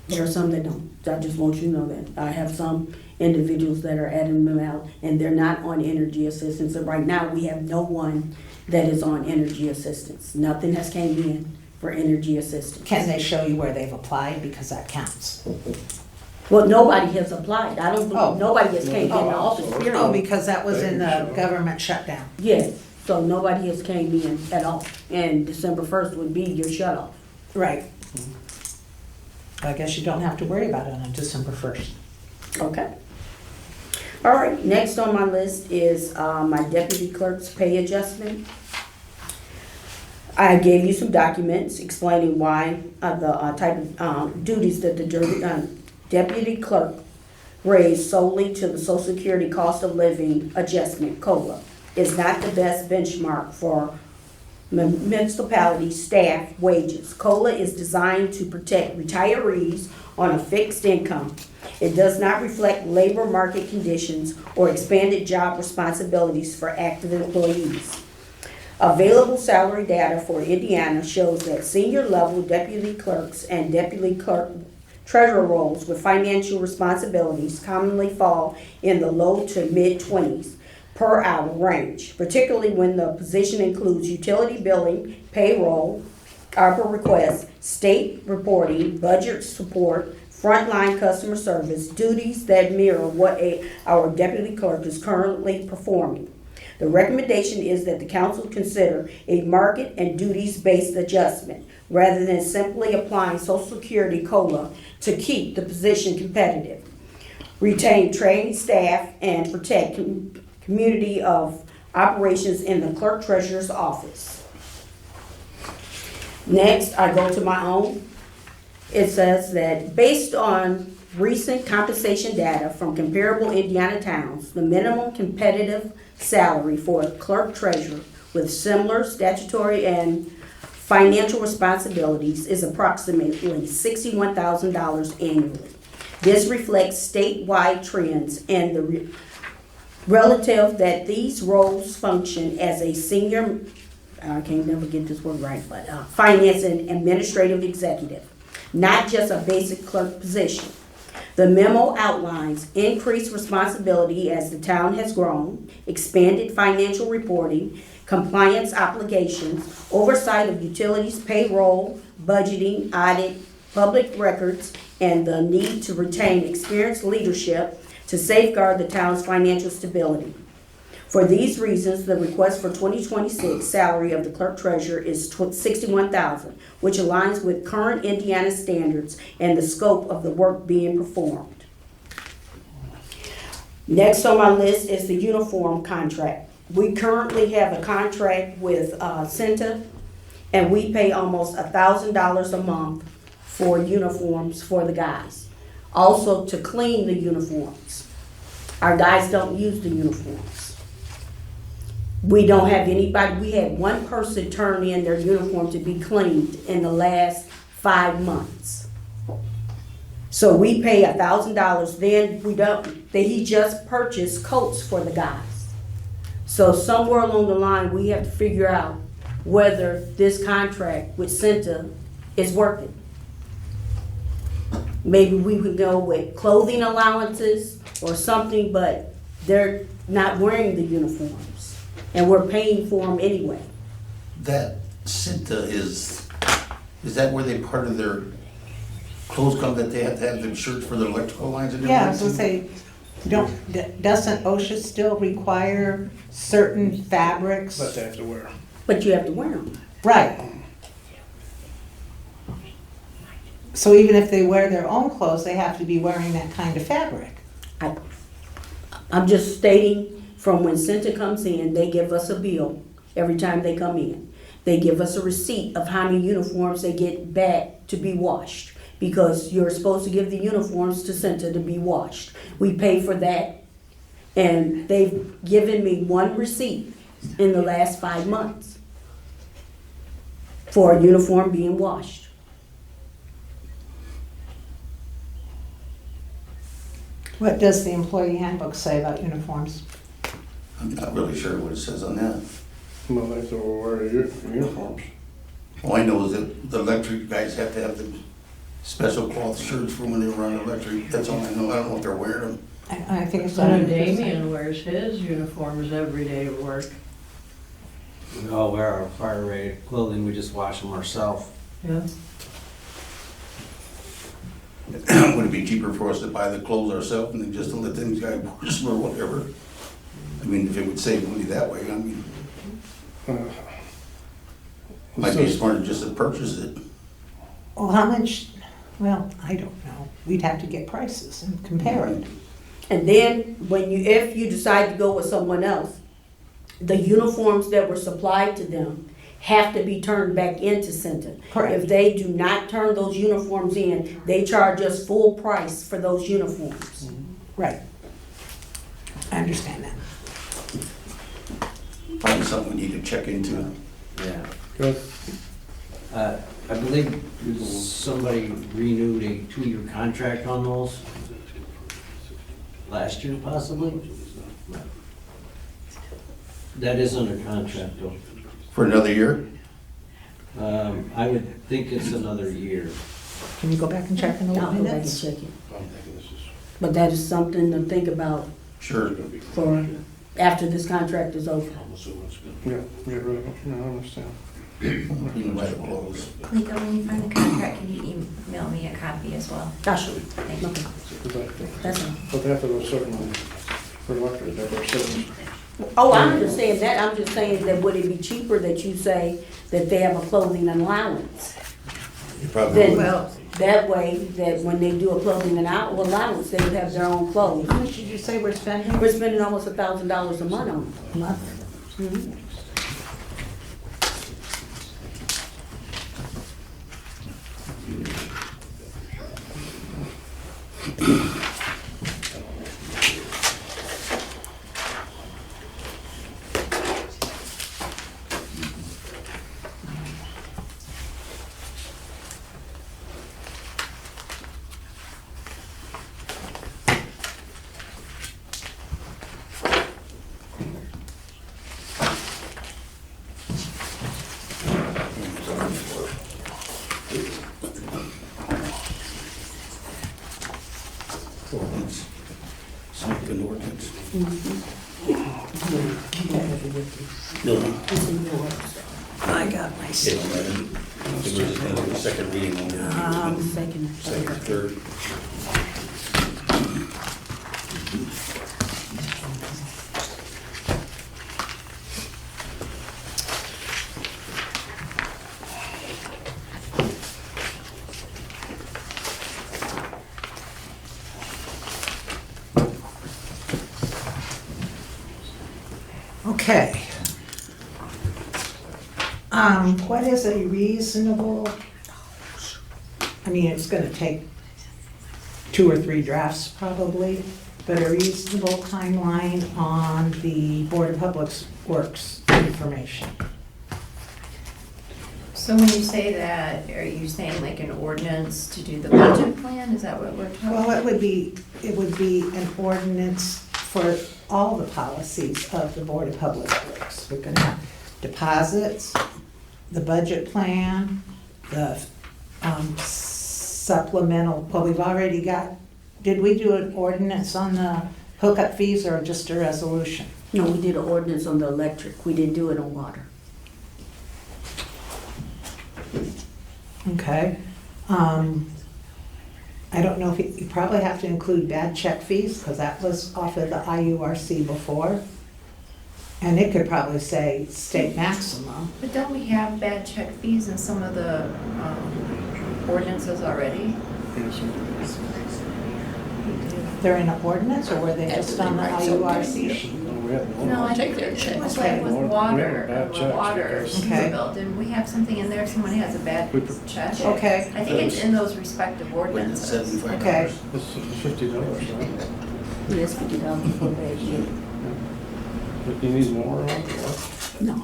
There are some that don't. I just want you to know that. I have some individuals that are adding them out and they're not on energy assistance. And right now we have no one that is on energy assistance. Nothing has came in for energy assistance. Can they show you where they've applied? Because that counts. Well, nobody has applied. I don't Oh. believe, nobody has came in the office, period. Oh, because that was in the government shutdown. Yes, so nobody has came in at all. And December 1st would be your shut off. Right. I guess you don't have to worry about it on December 1st. Okay. All right, next on my list is my deputy clerk's pay adjustment. I gave you some documents explaining why the type of duties that the deputy clerk raised solely to the Social Security Cost of Living Adjustment, COLA, is not the best benchmark for municipality staff wages. COLA is designed to protect retirees on a fixed income. It does not reflect labor market conditions or expanded job responsibilities for active employees. Available salary data for Indiana shows that senior level deputy clerks and deputy clerk treasurer roles with financial responsibilities commonly fall in the low to mid-20s per hour range, particularly when the position includes utility billing, payroll, ARPA requests, state reporting, budget support, frontline customer service, duties that mirror what our deputy clerk is currently performing. The recommendation is that the council consider a market and duties-based adjustment rather than simply applying Social Security COLA to keep the position competitive, retain trained staff, and protect community of operations in the clerk treasurer's office. Next, I go to my own. It says that based on recent compensation data from comparable Indiana towns, the minimum competitive salary for a clerk treasurer with similar statutory and financial responsibilities is approximately $61,000 annually. This reflects statewide trends and the relative that these roles function as a senior, I can't never get this word right, but finance and administrative executive, not just a basic clerk position. The memo outlines increased responsibility as the town has grown, expanded financial reporting, compliance obligations, oversight of utilities, payroll, budgeting, audit, public records, and the need to retain experienced leadership to safeguard the town's financial stability. For these reasons, the request for 2026 salary of the clerk treasurer is $61,000, which aligns with current Indiana standards and the scope of the work being performed. Next on my list is the uniform contract. We currently have a contract with CENTA, and we pay almost $1,000 a month for uniforms for the guys. Also to clean the uniforms. Our guys don't use the uniforms. We don't have anybody, we had one person turn in their uniform to be cleaned in the last 5 months. So we pay $1,000, then he just purchased coats for the guys. So somewhere along the line, we have to figure out whether this contract with CENTA is working. Maybe we would go with clothing allowances or something, but they're not wearing the uniforms. And we're paying for them anyway. That CENTA is that where they part of their clothes come that they have to have them shirts for their electrical lines and everything? Yeah, I was gonna say, doesn't OSHA still require certain fabrics? But they have to wear. But you have to wear them. Right. So even if they wear their own clothes, they have to be wearing that kind of fabric. I'm just stating, from when CENTA comes in, they give us a bill every time they come in. They give us a receipt of how many uniforms they get back to be washed, because you're supposed to give the uniforms to CENTA to be washed. We pay for that, and they've given me one receipt in the last 5 months for a uniform being washed. What does the employee handbook say about uniforms? I'm not really sure what it says on that. Well, they have to wear their uniforms. All I know is that the electric guys have to have the special cloth shirts for when they run electric. That's all I know. I don't know if they're wearing them. I think it's. Son Damien wears his uniforms every day at work. We all wear our fire rated clothing, we just wash them ourselves. Yeah. Would it be cheaper for us to buy the clothes ourselves and then just to let them guys wash them or whatever? I mean, if it would save money that way, I mean, might be smarter just to purchase it. Well, how much, well, I don't know. We'd have to get prices and compare it. And then, if you decide to go with someone else, the uniforms that were supplied to them have to be turned back into CENTA. Correct. If they do not turn those uniforms in, they charge us full price for those uniforms. Right. I understand that. Probably something we need to check into. Yeah. Good. I believe somebody renewed a 2-year contract on those last year possibly. That is under contract though. For another year? I would think it's another year. Can you go back and check in the I'll go back and minutes? check it. I'm thinking this is, But that is something to think about Sure. it's gonna be. for after this contract is over. I'm assuming it's gonna Yeah, get rid of it, I understand. You can let it close. Cleo, when you find the contract, can you email me a copy as well? Gosh, Thank you. okay, that's all. But they have to go certain, for electric, they're certain. Oh, I'm just saying that, I'm just saying that would it be cheaper that you say that they have a clothing allowance? You probably Then, would. Well- that way, that when they do a clothing allowance, they would have their own clothes. How much did you say we're spending? We're spending almost $1,000 a month on A month? it. Ordinance. Something ordinance. No. I got my. Yeah, right. I think we're just gonna do the second reading on that. Second, third. Okay. What is a reasonable, I mean, it's gonna take 2 or 3 drafts probably, but a reasonable timeline on the Board of Public Works information. So when you say that, are you saying like an ordinance to do the budget plan? Is that what we're talking about? Well, it would be an ordinance for all the policies of the Board of Public Works. We're gonna have deposits, the budget plan, the supplemental, well, we've already got, did we do an ordinance on the hookup fees or just a resolution? No, we did an ordinance on the electric, we didn't do it on water. Okay. I don't know if you probably have to include bad check fees, because that was off of the IURC before. And it could probably say state maximum. But don't we have bad check fees in some of the ordinances already? They're in an ordinance, or were they just on the IURC sheet? No, I think they're checked. It's like with water, Bad checks water because- Okay. bill, didn't we have something in there, if someone has a bad check? Okay. I think it's in those respective Wait, it's ordinances. $75. Okay. It's $50, right? It is $50 for that year. But you need more on it? No,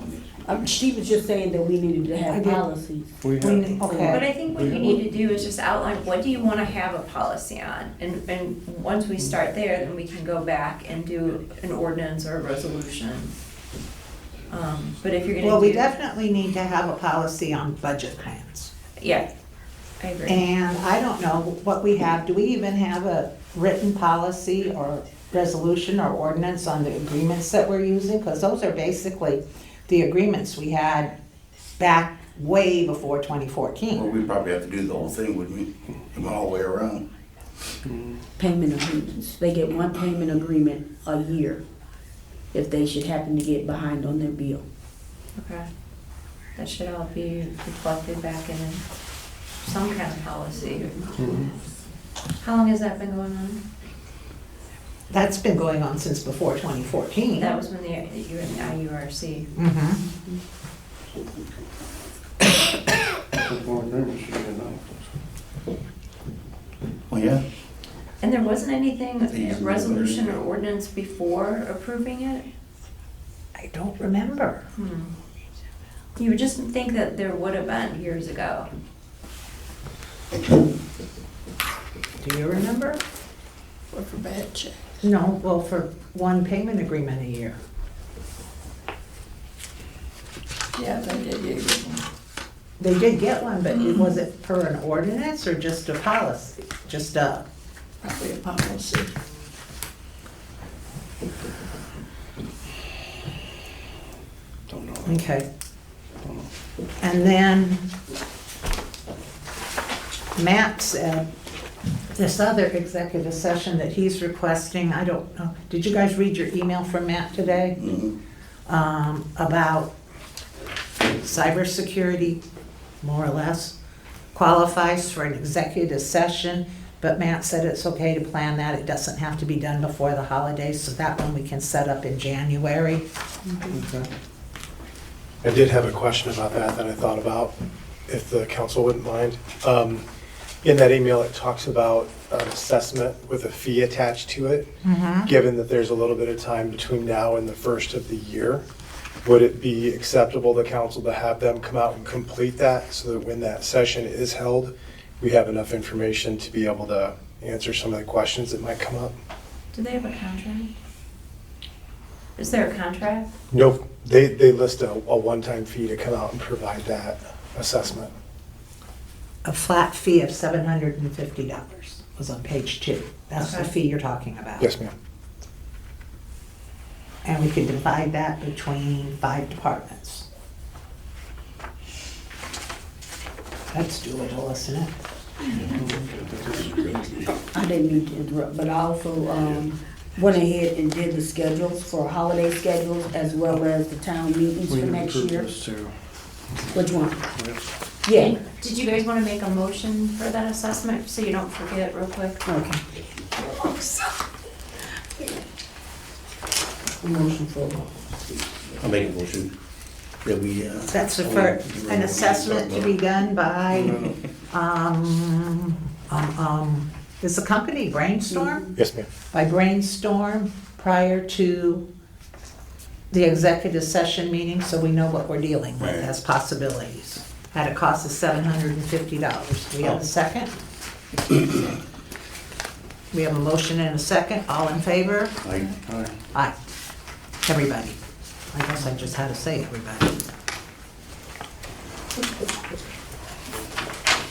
she was just saying that we needed to I have did. policies. We We have, need- But Okay, I think what you need to do is just outline, what do you wanna have a policy on? And once we start there, then we can go back and do an ordinance or a resolution. But if you're gonna do. well, we definitely need to have a policy on budget plans. Yeah, I agree. And I don't know what we have, do we even have a written policy or resolution or ordinance on the agreements that we're using? Because those are basically the agreements we had back way before 2014. Well, we probably have to do the whole thing, wouldn't we? Come all the way around. Payment agreements, they get one payment agreement a year if they should happen to get behind on their bill. Okay. That should all be reflected back in some kind of policy. How long has that been going on? That's been going on since before 2014. That was when you were in the IURC. Mhm. more agreements should be enough. Well, yeah. And there wasn't anything, These a are resolution or very- ordinance before approving it? I don't remember. You would just think that there would have been years ago. Do you remember? Or for bad check. No, well, for one payment agreement a year. Yeah, they did, They did get one, but was it per an ordinance or just a policy? Just a, Probably a policy. Don't know. okay. And then Matt said, this other executive session that he's requesting, I don't know, did you guys read your email from Matt today? About cybersecurity, more or less, qualifies for an executive session, but Matt said it's okay to plan that. It doesn't have to be done before the holidays, so that one we can set up in January. Okay. I did have a question about that I thought about, if the council wouldn't mind. In that email, it talks about an assessment with a fee attached to it. Given that there's a little bit of time between now and the first of the year, would it be acceptable to council to have them come out and complete that so that when that session is held, we have enough information to be able to answer some of the questions that might come up? Do they have a contract? Is there a contract? Nope, they list a one-time fee to come out and provide that assessment. A flat fee of $750 was on page 2. That's the Okay. fee you're talking about. Yes, ma'am. And we could divide that between 5 departments. That's doable, isn't it? I didn't mean to interrupt, but I also went ahead and did the schedules for holiday schedules as well as the town meetings We for need to next approve year. this too. Which one? Yes. Yeah, Did you guys want to make a motion for that assessment, so you don't forget real quick? okay. Motion for I'll make a motion that we, That's for an assessment to be done by, is the company Brainstorm? Yes, ma'am. By Brainstorm prior to the executive session meeting, so we know what we're dealing with Right. as possibilities. At a cost of $750. Do we have a second? We have a motion and a second. All in favor? I, Aye. Aye. Everybody. I guess I just had to say everybody.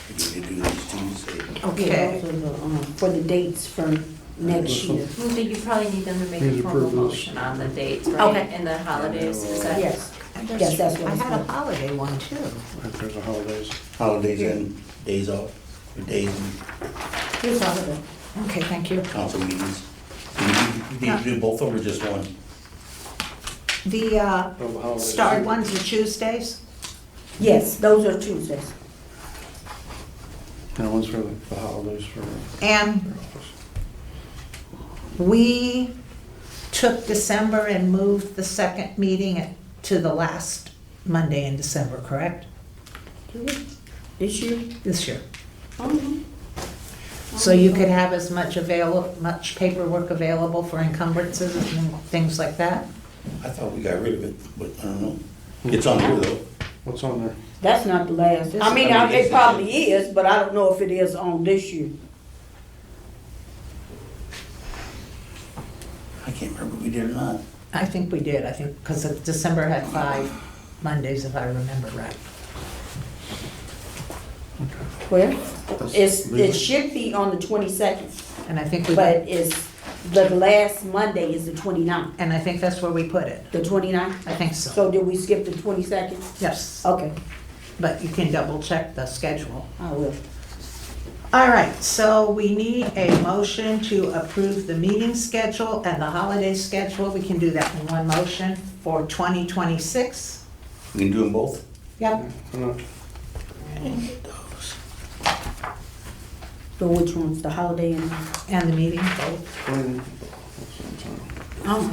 we need to do these Tuesday. Okay. Also the, for the dates for next year. Well, you probably need them to make Need a to formal approve this. motion on the dates, right? Okay. And the holidays, is that? Yes, yes, that's what I it's had a for. holiday one too. If there's a holidays. Holidays and days off, or days and Here's all of it. Okay, thank you. council meetings. You need to do both of them or just one? The the holidays. starred ones are Tuesdays? Yes, those are Tuesdays. And one's for the holidays for And their office. we took December and moved the second meeting to the last Monday in December, correct? This year? This year. Oh, So you could have as much paperwork available for encumbrances and things like that? I thought we got rid of it, but I don't know. It's on here though. What's on there? that's not the last. I mean, it probably is, but I don't know if it is on this year. I can't remember if we did or not. I think we did, because December had 5 Mondays, if I remember right. Well, That's- it should be on the 22nd, And I think we, but the last Monday is the 29th. and I think that's where we put it. The 29th? I think so. So did we skip the 22nd? Yes, Okay, but you can double check the schedule. I will. All right, so we need a motion to approve the meeting schedule and the holiday schedule. We can do that in one motion for 2026. We can do them both? Yep. So which one's the holiday and? And the meeting, both. Oh,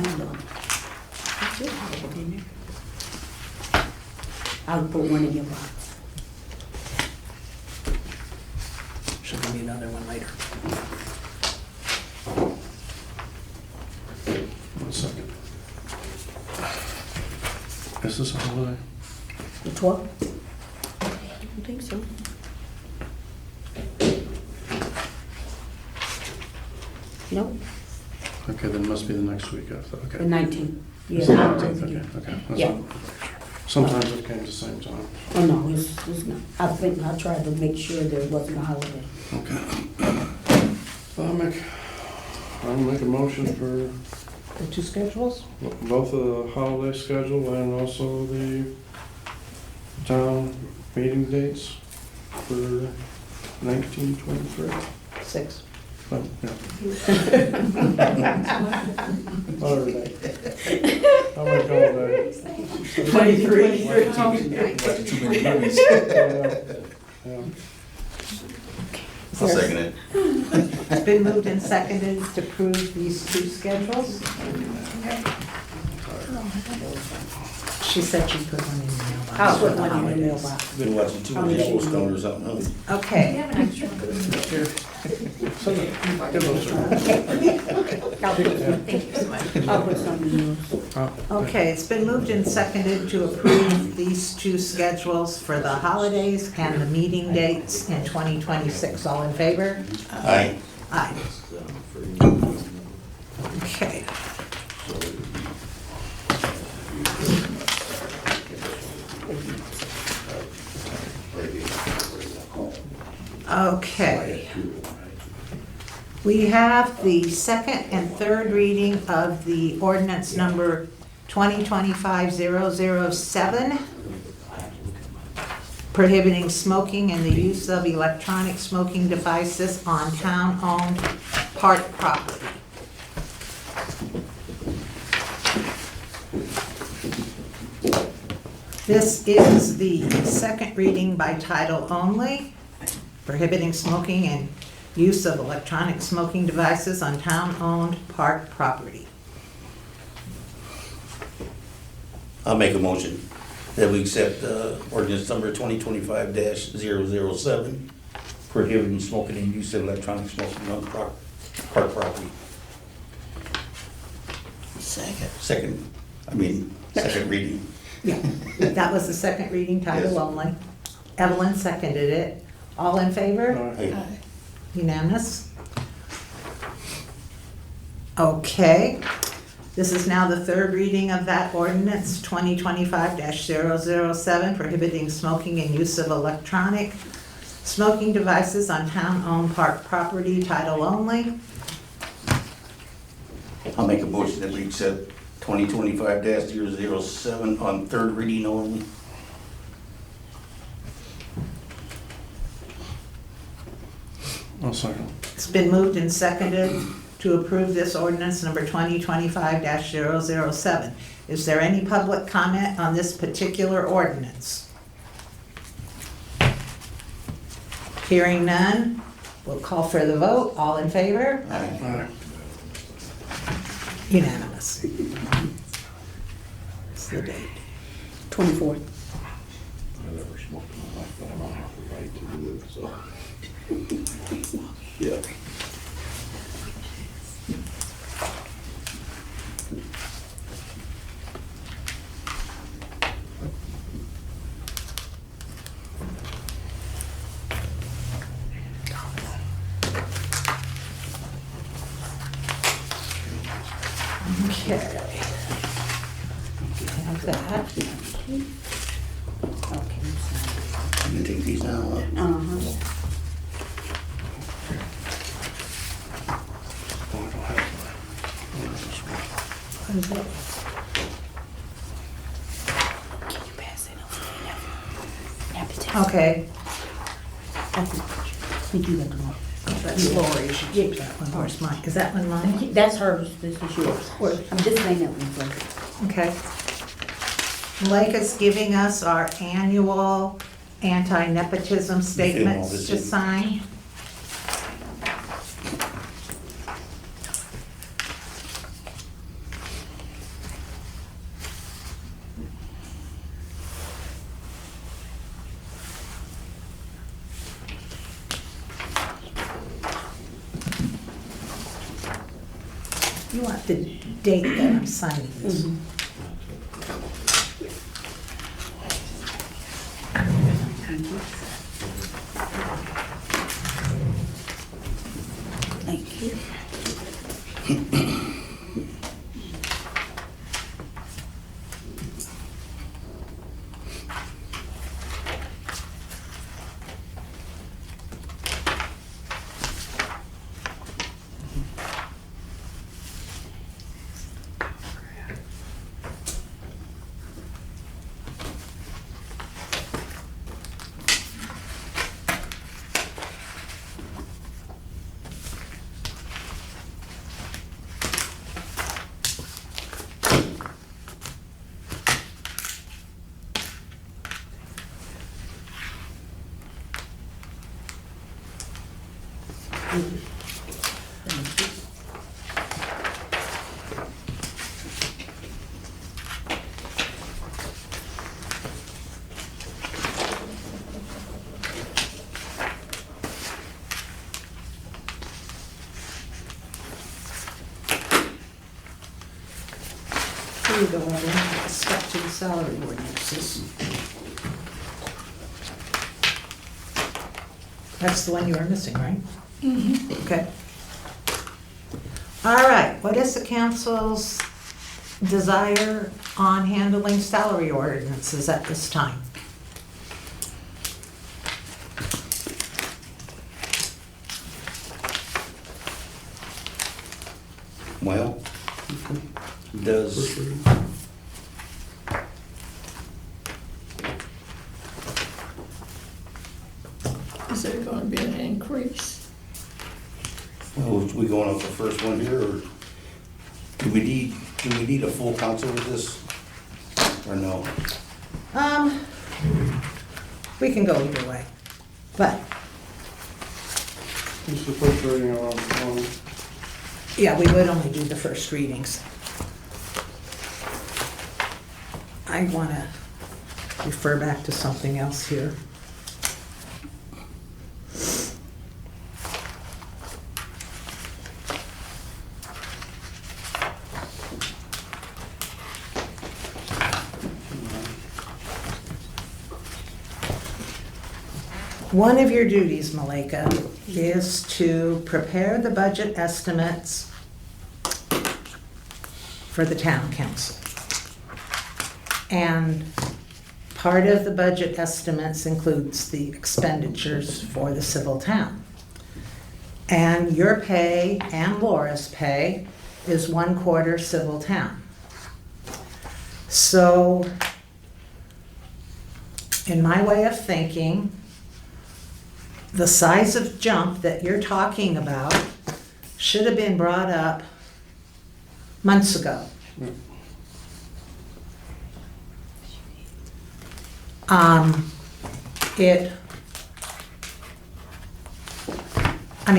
I'll put one in your box. She'll give me another one later. 1 second. Is this a holiday? The 12th? I don't think so. Nope, Okay, then it must be the next week after, okay. the 19th. Is it Yeah, I don't 19th? think Okay, it- okay. That's Yeah. all. Sometimes it came at the same time. Oh, no, it's not. I think I tried to make sure there wasn't a holiday. Okay. I'll make a motion for The two schedules? both of the holiday schedule and also the town meeting dates for 1923. 6. Oh, yeah. Other day. I'll make all day. 23. Too many movies. Yeah. I'll second it. It's been moved and seconded to approve these two schedules. She said she put one in the mailbox. I'll put one in the mailbox. Been watching too much Yellowstone or something, huh? Okay, I'll put some in yours. okay, it's been moved and seconded to approve these two schedules for the holidays and the meeting dates in 2026. All in favor? Aye. Aye. Okay. Okay. We have the second and third reading of the ordinance number 2025-007, prohibiting smoking and the use of electronic smoking devices on town-owned park property. This is the second reading by title only, prohibiting smoking and use of electronic smoking devices on town-owned park property. I'll make a motion that we accept ordinance number 2025-007, prohibiting smoking and use of electronic smoking on park property. Second reading. Yeah, that was the second reading, title Yes. only. Evelyn seconded it. All in favor? Aye. Unanimous? Okay, this is now the third reading of that ordinance, 2025-007, prohibiting smoking and use of electronic smoking devices on town-owned park property, title only. I'll make a motion that we accept 2025-007 on third reading only. I'll second. It's been moved and seconded to approve this ordinance number 2025-007. Is there any public comment on this particular ordinance? Hearing none, we'll call for the vote. All in favor? Aye. Unanimous. It's the date. 24th. I never smoked in my life, but I don't have the right to do it, so. Yeah. Okay. Have that. Okay. You can take these now, huh? Uh-huh. What is it? Can you pass it over? Okay, I think you got the one. that's Lori's. You keep that one. Where's mine? Is that one mine? That's hers, this is yours. This ain't that one, so. Okay. Lake is giving us our annual anti-nepotism statements this to in. sign. You want the date that I'm signing this? Thank you. you go ahead and step to the salary ordinances. That's the one you were missing, right? Okay. All right, what is the council's desire on handling salary ordinances at this time? Well, does, Is there gonna be an increase? well, we going off the first one here, or do we need a full council with this? Or no? We can go either way, but, This is the first reading on yeah, we would only do the first readings. I want to refer back to something else here. One of your duties, Malika, is to prepare the budget estimates for the town council. And part of the budget estimates includes the expenditures for the civil town. And your pay and Laura's pay is 1/4 civil town. So, in my way of thinking, the size of jump that you're talking about should have been brought up months ago.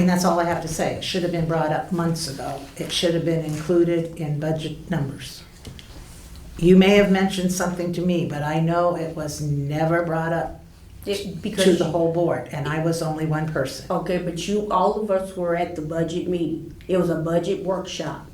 That's all I have to say. It should have been brought up months ago. It should have been included in budget numbers. You may have mentioned something to me, but I know it was never brought up to the whole board, and I was only one person. Okay, but all of us were at the budget meeting. It was a budget workshop.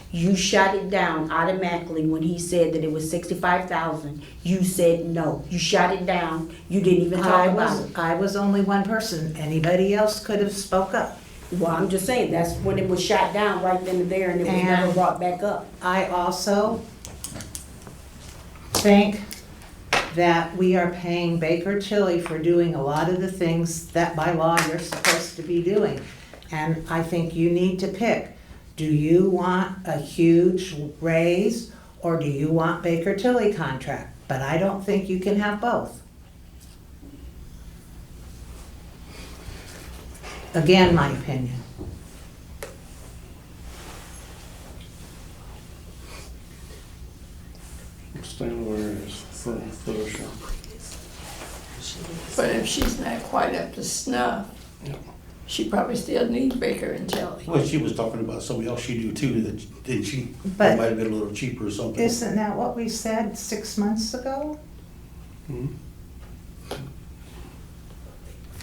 You shot it down automatically when he said that it was 65,000. You said no. You shot it down. You didn't even talk about it. I was only one person. Anybody else could have spoke up. Well, I'm just saying, that's when it was shot down right then and there, and it was never And- brought back up. I also think that we are paying Baker Tilly for doing a lot of the things that by law you're supposed to be doing. And I think you need to pick. Do you want a huge raise or do you want Baker Tilly contract? But I don't think you can have both. Again, my opinion. staying where it is for the show. But if she's not quite up to snuff, Yeah. she probably still needs Baker and Tilly. Well, she was talking about somebody else she knew too, that, didn't she? But- It might have been a little cheaper or something. Isn't that what we said 6 months ago? Mhm.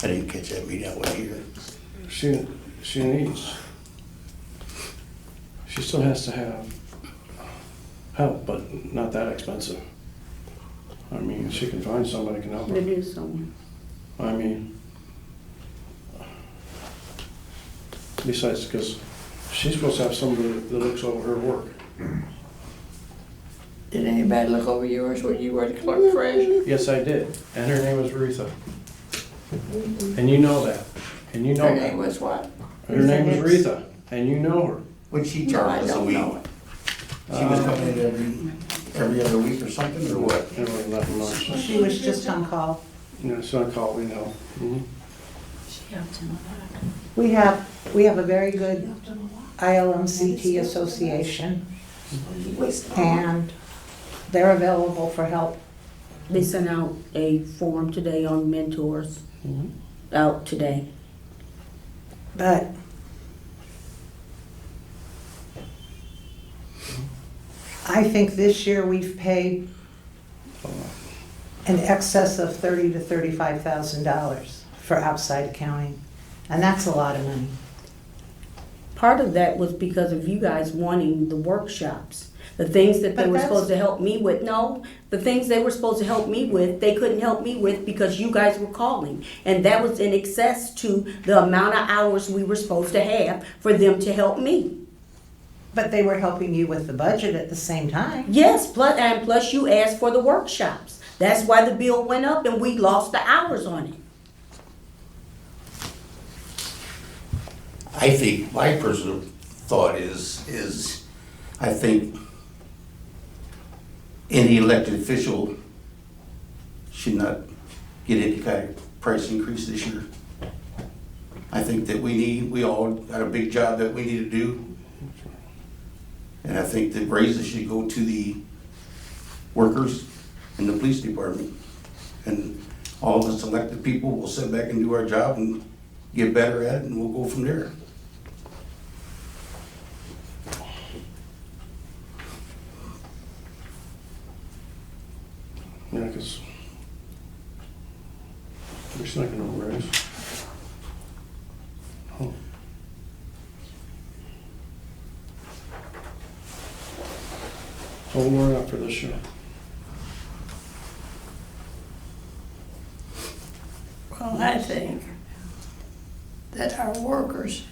I didn't catch that meeting, I wasn't here. She needs, she still has to have help, but not that expensive. I mean, she can find somebody can help her. It is someone. I mean, besides, because she's supposed to have somebody that looks over her work. Did anybody look over yours when you were the clerk treasurer? Yes, I did, and her name was Retha. And you know that, and you know Her that. name was what? Her name was Retha, and you know her. What'd she No, I charge us a don't week? know it. She was coming in every other week or something, or what? It wasn't that much. She was just on call. You know, it's not called, we know. Mhm. We have a very good ILMCT association, and they're available for help. They sent out a form today on mentors, out today. But I think this year we've paid in excess of $30,000 to $35,000 for outside accounting, and that's a lot of money. part of that was because of you guys wanting the workshops. The things that they But were that's- supposed to help me with, no, the things they were supposed to help me with, they couldn't help me with because you guys were calling. And that was in excess to the amount of hours we were supposed to have for them to help me. But they were helping you with the budget at the same time. Yes, plus you asked for the workshops. That's why the bill went up and we lost the hours on it. I think, my personal thought is I think any elected official should not get any kind of price increase this year. I think that we all got a big job that we need to do. And I think that raises should go to the workers in the police department. And all of us elected people will sit back and do our job and get better at it, and we'll go from there. Yeah, because we're just not gonna raise. Oh. So what we're up for this year? Well, I think that our workers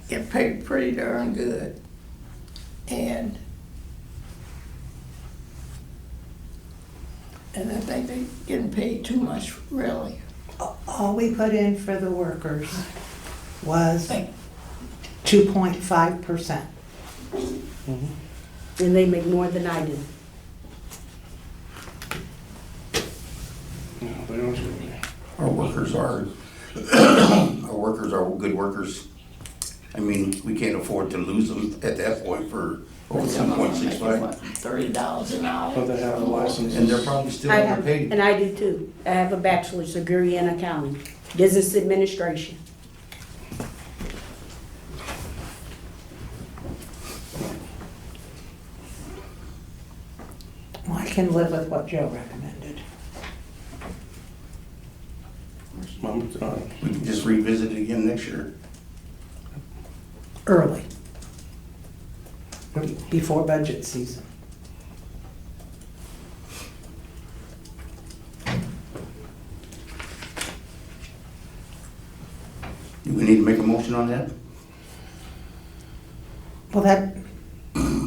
get paid pretty darn good. And I think they're getting paid too much, really. All we put in for the workers was 2.5%. And they make more than I do. No, they don't. Our workers are, good workers. I mean, we can't afford to lose them at that point for over $2.65. $30 an hour. But they have a license. And they're probably still I have, underpaid. and I do too. I have a bachelor's degree in accounting, business administration. Well, I can live with what Joe recommended. We can just revisit it again next year. Early. Before budget season. Do we need to make a motion on that? Well,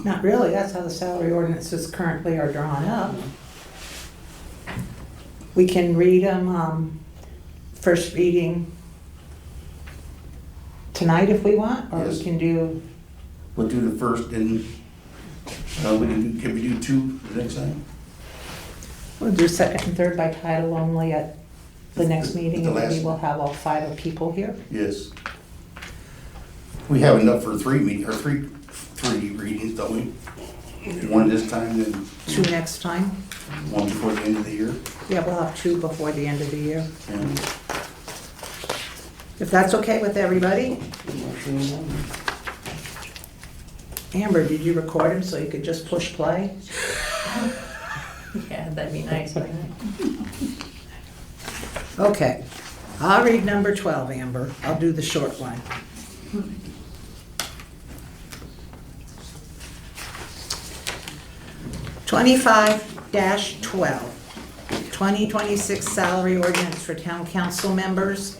not really, that's how the salary ordinances currently are drawn up. We can read them, first reading tonight if we want, or Yes. we can do, We'll do the first and, can we do two the next time? we'll do second and third by title only at the next meeting, The and maybe last we'll one. have all 5 people here. Yes. We have enough for three readings, don't we? One this time and 2 next time. one before the end of the year. Yeah, we'll have 2 before the end of the year. And If that's okay with everybody. Amber, did you record him so you could just push play? Yeah, that'd be nice, wouldn't it? Okay, I'll read number 12, Amber. I'll do the short one. (25-12), 2026 salary ordinance for town council members.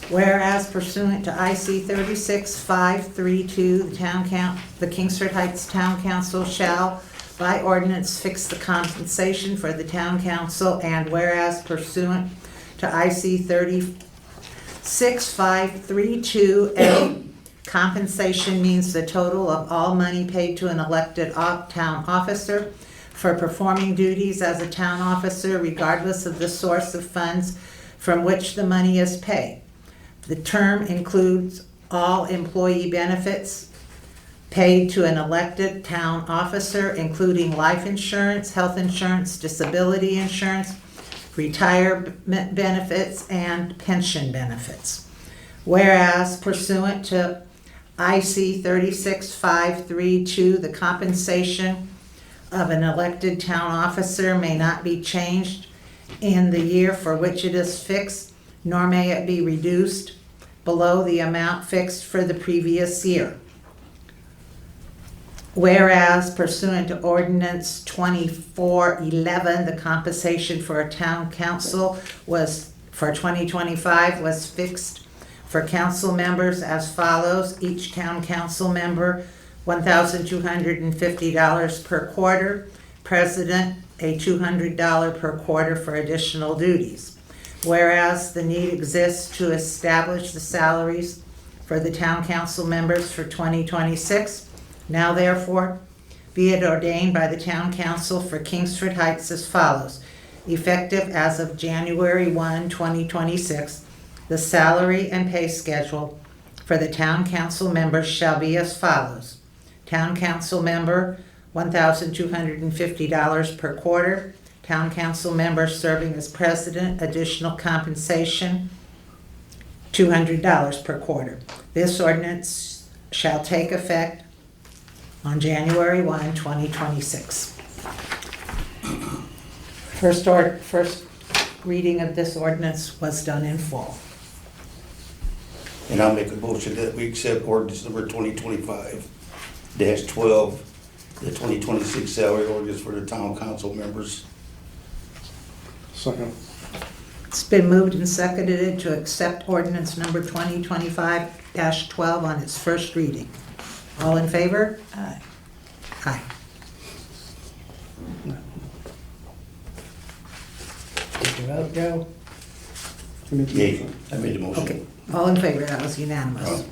Whereas pursuant to IC 36532, the Kingsford Heights Town Council shall by ordinance fix the compensation for the town council, and whereas pursuant to IC 36532A, compensation means the total of all money paid to an elected town officer for performing duties as a town officer regardless of the source of funds from which the money is paid. The term includes all employee benefits paid to an elected town officer, including life insurance, health insurance, disability insurance, retirement benefits, and pension benefits. Whereas pursuant to IC 36532, the compensation of an elected town officer may not be changed in the year for which it is fixed, nor may it be reduced below the amount fixed for the previous year. Whereas pursuant to ordinance 2411, the compensation for a town council was, for 2025, was fixed for council members as follows. Each town council member, $1,250 per quarter. President, a $200 per quarter for additional duties. Whereas the need exists to establish the salaries for the town council members for 2026, now therefore, be it ordained by the town council for Kingsford Heights as follows. Effective as of January 1, 2026, the salary and pay schedule for the town council members shall be as follows. Town council member, $1,250 per quarter. Town council member serving as president, additional compensation, $200 per quarter. This ordinance shall take effect on January 1, 2026. First reading of this ordinance was done in full. And I'll make a motion that we accept ordinance number 2025-12, the 2026 salary ordinance for the town council members. Second. It's been moved and seconded to accept ordinance number 2025-12 on its first reading. All in favor? Aye. Aye. Did your vote, Joe? Yay, I made the motion. Okay, all in favor, that was unanimous. Aye.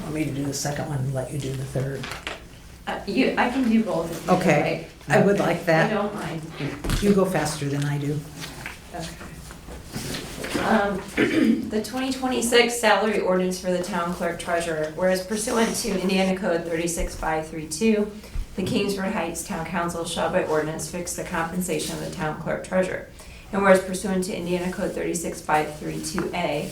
Want me to do the second one and let you do the third? I can do both if you Okay, I would like like. I that. don't mind. You go faster than I do. The 2026 salary ordinance for the town clerk treasurer, whereas pursuant to Indiana Code 36532, the Kingsford Heights Town Council shall by ordinance fix the compensation of the town clerk treasurer. And whereas pursuant to Indiana Code 36532A,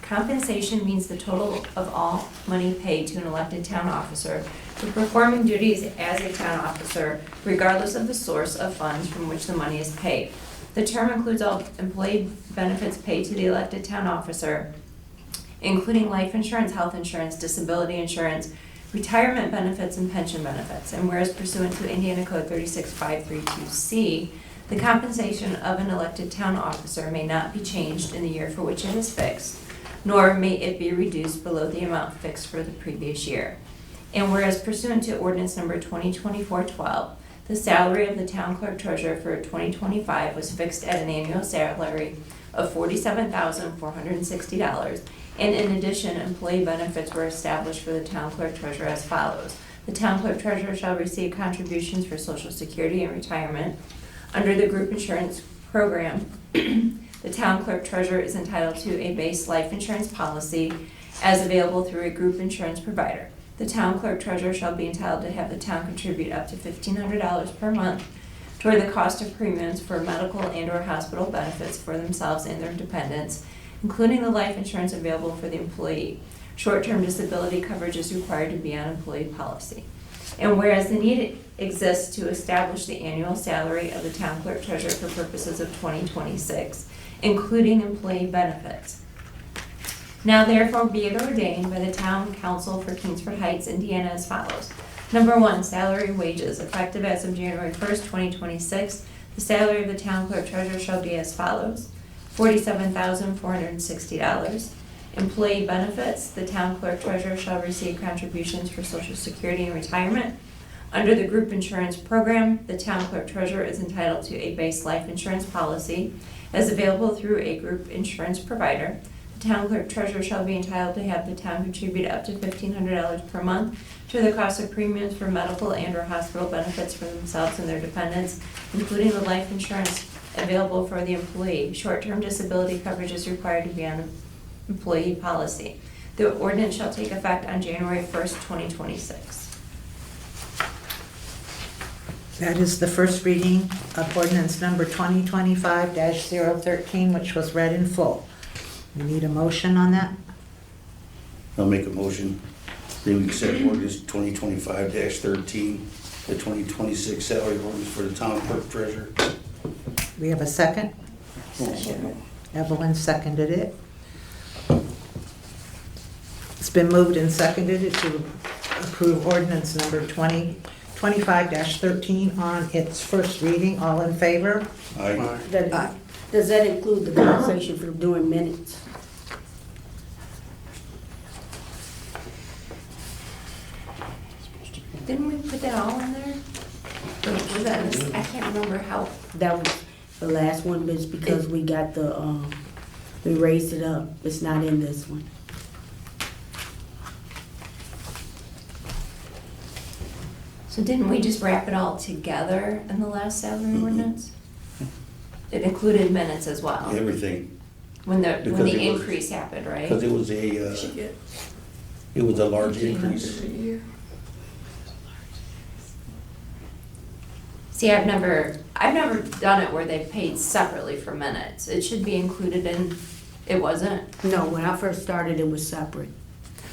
compensation means the total of all money paid to an elected town officer for performing duties as a town officer, regardless of the source of funds from which the money is paid. The term includes all employee benefits paid to the elected town officer, including life insurance, health insurance, disability insurance, retirement benefits, and pension benefits. And whereas pursuant to Indiana Code 36532C, the compensation of an elected town officer may not be changed in the year for which it is fixed, nor may it be reduced below the amount fixed for the previous year. And whereas pursuant to ordinance number 2024-12, the salary of the town clerk treasurer for 2025 was fixed at an annual salary of $47,460, and in addition, employee benefits were established for the town clerk treasurer as follows. The town clerk treasurer shall receive contributions for Social Security and retirement. Under the group insurance program, the town clerk treasurer is entitled to a base life insurance policy as available through a group insurance provider. The town clerk treasurer shall be entitled to have the town contribute up to $1,500 per month toward the cost of premiums for medical and/or hospital benefits for themselves and their dependents, including the life insurance available for the employee. Short-term disability coverage is required to be on employee policy. And whereas the need exists to establish the annual salary of the town clerk treasurer for purposes of 2026, including employee benefits. Now therefore be it ordained by the town council for Kingsford Heights, Indiana as follows. Number 1, salary and wages. Effective as of January 1st, 2026, the salary of the town clerk treasurer shall be as follows. $47,460. Employee benefits. The town clerk treasurer shall receive contributions for Social Security and retirement. Under the group insurance program, the town clerk treasurer is entitled to a base life insurance policy as available through a group insurance provider. The town clerk treasurer shall be entitled to have the town contribute up to $1,500 per month to the cost of premiums for medical and/or hospital benefits for themselves and their dependents, including the life insurance available for the employee. Short-term disability coverage is required to be on employee policy. The ordinance shall take effect on January 1st, 2026. That is the first reading of ordinance number 2025-013, which was read in full. We need a motion on that? I'll make a motion that we accept ordinance 2025-13, the 2026 salary ordinance for the town clerk treasurer. We have a second? Evelyn seconded it. It's been moved and seconded to approve ordinance number 2025-13 on its first reading. All in favor? Aye. Does that include the compensation for doing minutes? Didn't we put that all in there? Or was that, I can't remember how. That was the last one, but it's because we got the, we raised it up. It's not in this one. So didn't we just wrap it all together in the last salary ordinance? It included minutes as well, Everything, when Because the it was- increase happened, right? because it was a large increase. See, I've never done it where they paid separately for minutes. It should be included in, it wasn't? No, when I first started, it was separate.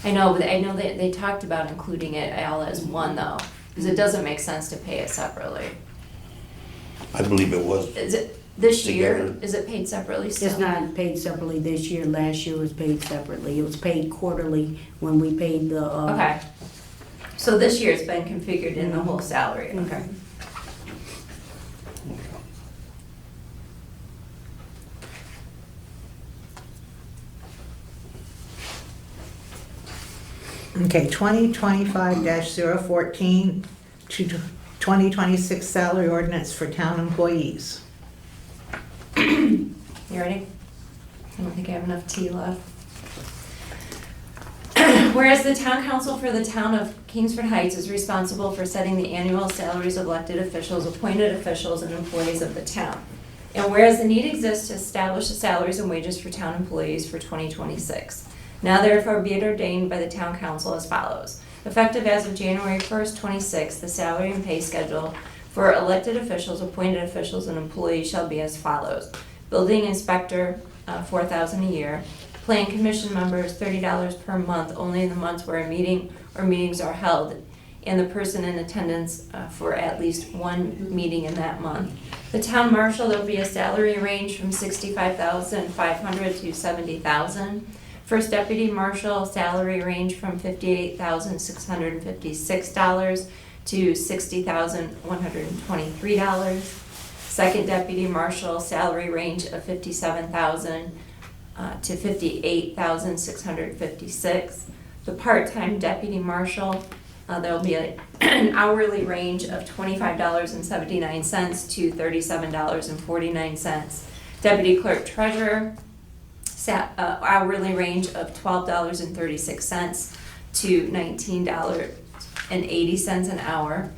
I know, but I know that they talked about including it all as one though, because it doesn't make sense to pay it separately. I believe it was. Is it, this year, Together. is it paid separately still? It's not paid separately this year. Last year was paid separately. It was paid quarterly when we paid the, Okay. So this year it's been configured in the whole salary, okay. Okay, 2025-014 to 2026 salary ordinance for town employees. You ready? I don't think I have enough tea left. Whereas the town council for the town of Kingsford Heights is responsible for setting the annual salaries of elected officials, appointed officials, and employees of the town. And whereas the need exists to establish the salaries and wages for town employees for 2026. Now therefore be it ordained by the town council as follows. Effective as of January 1st, 26, the salary and pay schedule for elected officials, appointed officials, and employees shall be as follows. Building inspector, $4,000 a year. Plan commission members, $30 per month, only in the months where a meeting or meetings are held, and the person in attendance for at least one meeting in that month. The town marshal, there'll be a salary range from $65,500 to $70,000. First deputy marshal, salary range from $58,656 to $60,123. Second deputy marshal, salary range of $57,000 to $58,656. The part-time deputy marshal, there'll be an hourly range of $25.79 to $37.49. Deputy clerk treasurer, hourly range of $12.36 to $19.80 an hour.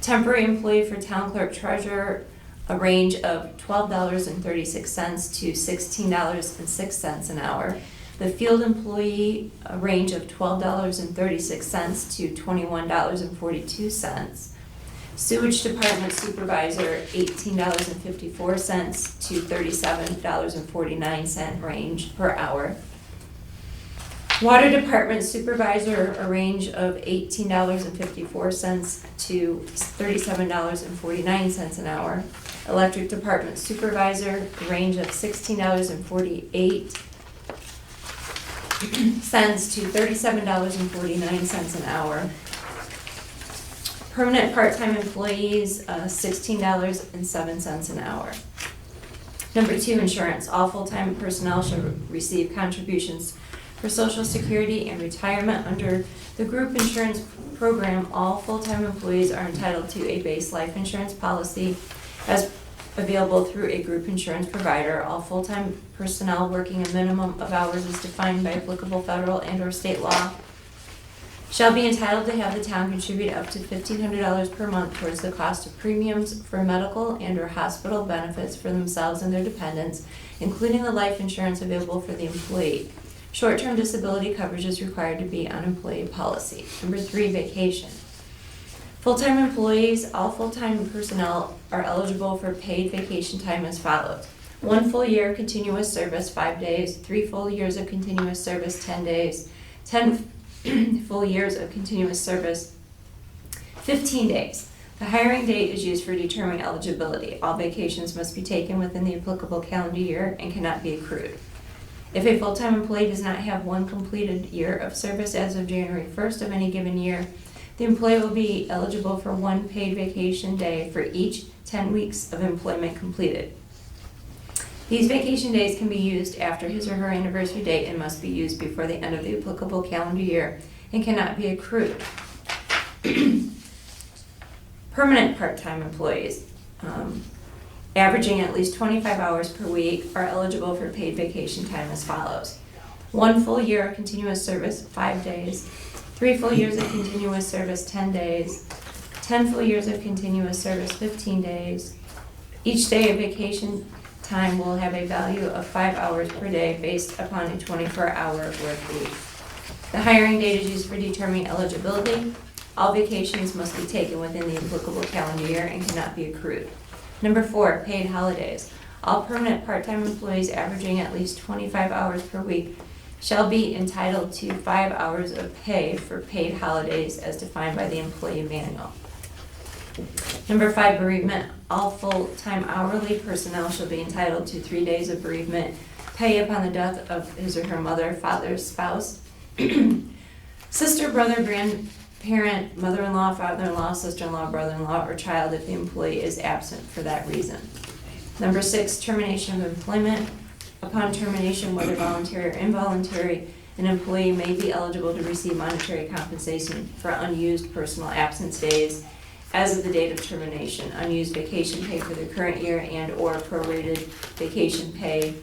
Temporary employee for town clerk treasurer, a range of $12.36 to $16.06 an hour. The field employee, a range of $12.36 to $21.42. Sewage department supervisor, $18.54 to $37.49 range per hour. Water department supervisor, a range of $18.54 to $37.49 an hour. Electric department supervisor, a range of $16.48 to $37.49 an hour. Permanent part-time employees, $16.07 an hour. Number 2, insurance. All full-time personnel shall receive contributions for Social Security and retirement under the group insurance program. All full-time employees are entitled to a base life insurance policy as available through a group insurance provider. All full-time personnel working a minimum of hours as defined by applicable federal and/or state law shall be entitled to have the town contribute up to $1,500 per month towards the cost of premiums for medical and/or hospital benefits for themselves and their dependents, including the life insurance available for the employee. Short-term disability coverage is required to be on employee policy. Number 3, vacation. Full-time employees, all full-time personnel are eligible for paid vacation time as follows. 1 full year of continuous service, 5 days, 3 full years of continuous service, 10 days, 10 full years of continuous service, 15 days. The hiring date is used for determining eligibility. All vacations must be taken within the applicable calendar year and cannot be accrued. If a full-time employee does not have 1 completed year of service as of January 1st of any given year, the employee will be eligible for 1 paid vacation day for each 10 weeks of employment completed. These vacation days can be used after his or her anniversary date and must be used before the end of the applicable calendar year and cannot be accrued. Permanent part-time employees, averaging at least 25 hours per week, are eligible for paid vacation time as follows. 1 full year of continuous service, 5 days. 3 full years of continuous service, 10 days. 10 full years of continuous service, 15 days. Each day of vacation time will have a value of 5 hours per day based upon a 24-hour work week. The hiring date is used for determining eligibility. All vacations must be taken within the applicable calendar year and cannot be accrued. Number 4, paid holidays. All permanent part-time employees averaging at least 25 hours per week shall be entitled to 5 hours of pay for paid holidays as defined by the employee manual. Number 5, bereavement. All full-time hourly personnel shall be entitled to 3 days of bereavement pay upon the death of his or her mother, father, spouse, sister, brother, grandparent, mother-in-law, father-in-law, sister-in-law, brother-in-law, or child if the employee is absent for that reason. Number 6, termination of employment. Upon termination, whether voluntary or involuntary, an employee may be eligible to receive monetary compensation for unused personal absence days as of the date of termination, unused vacation pay for the current year and/or prorated vacation pay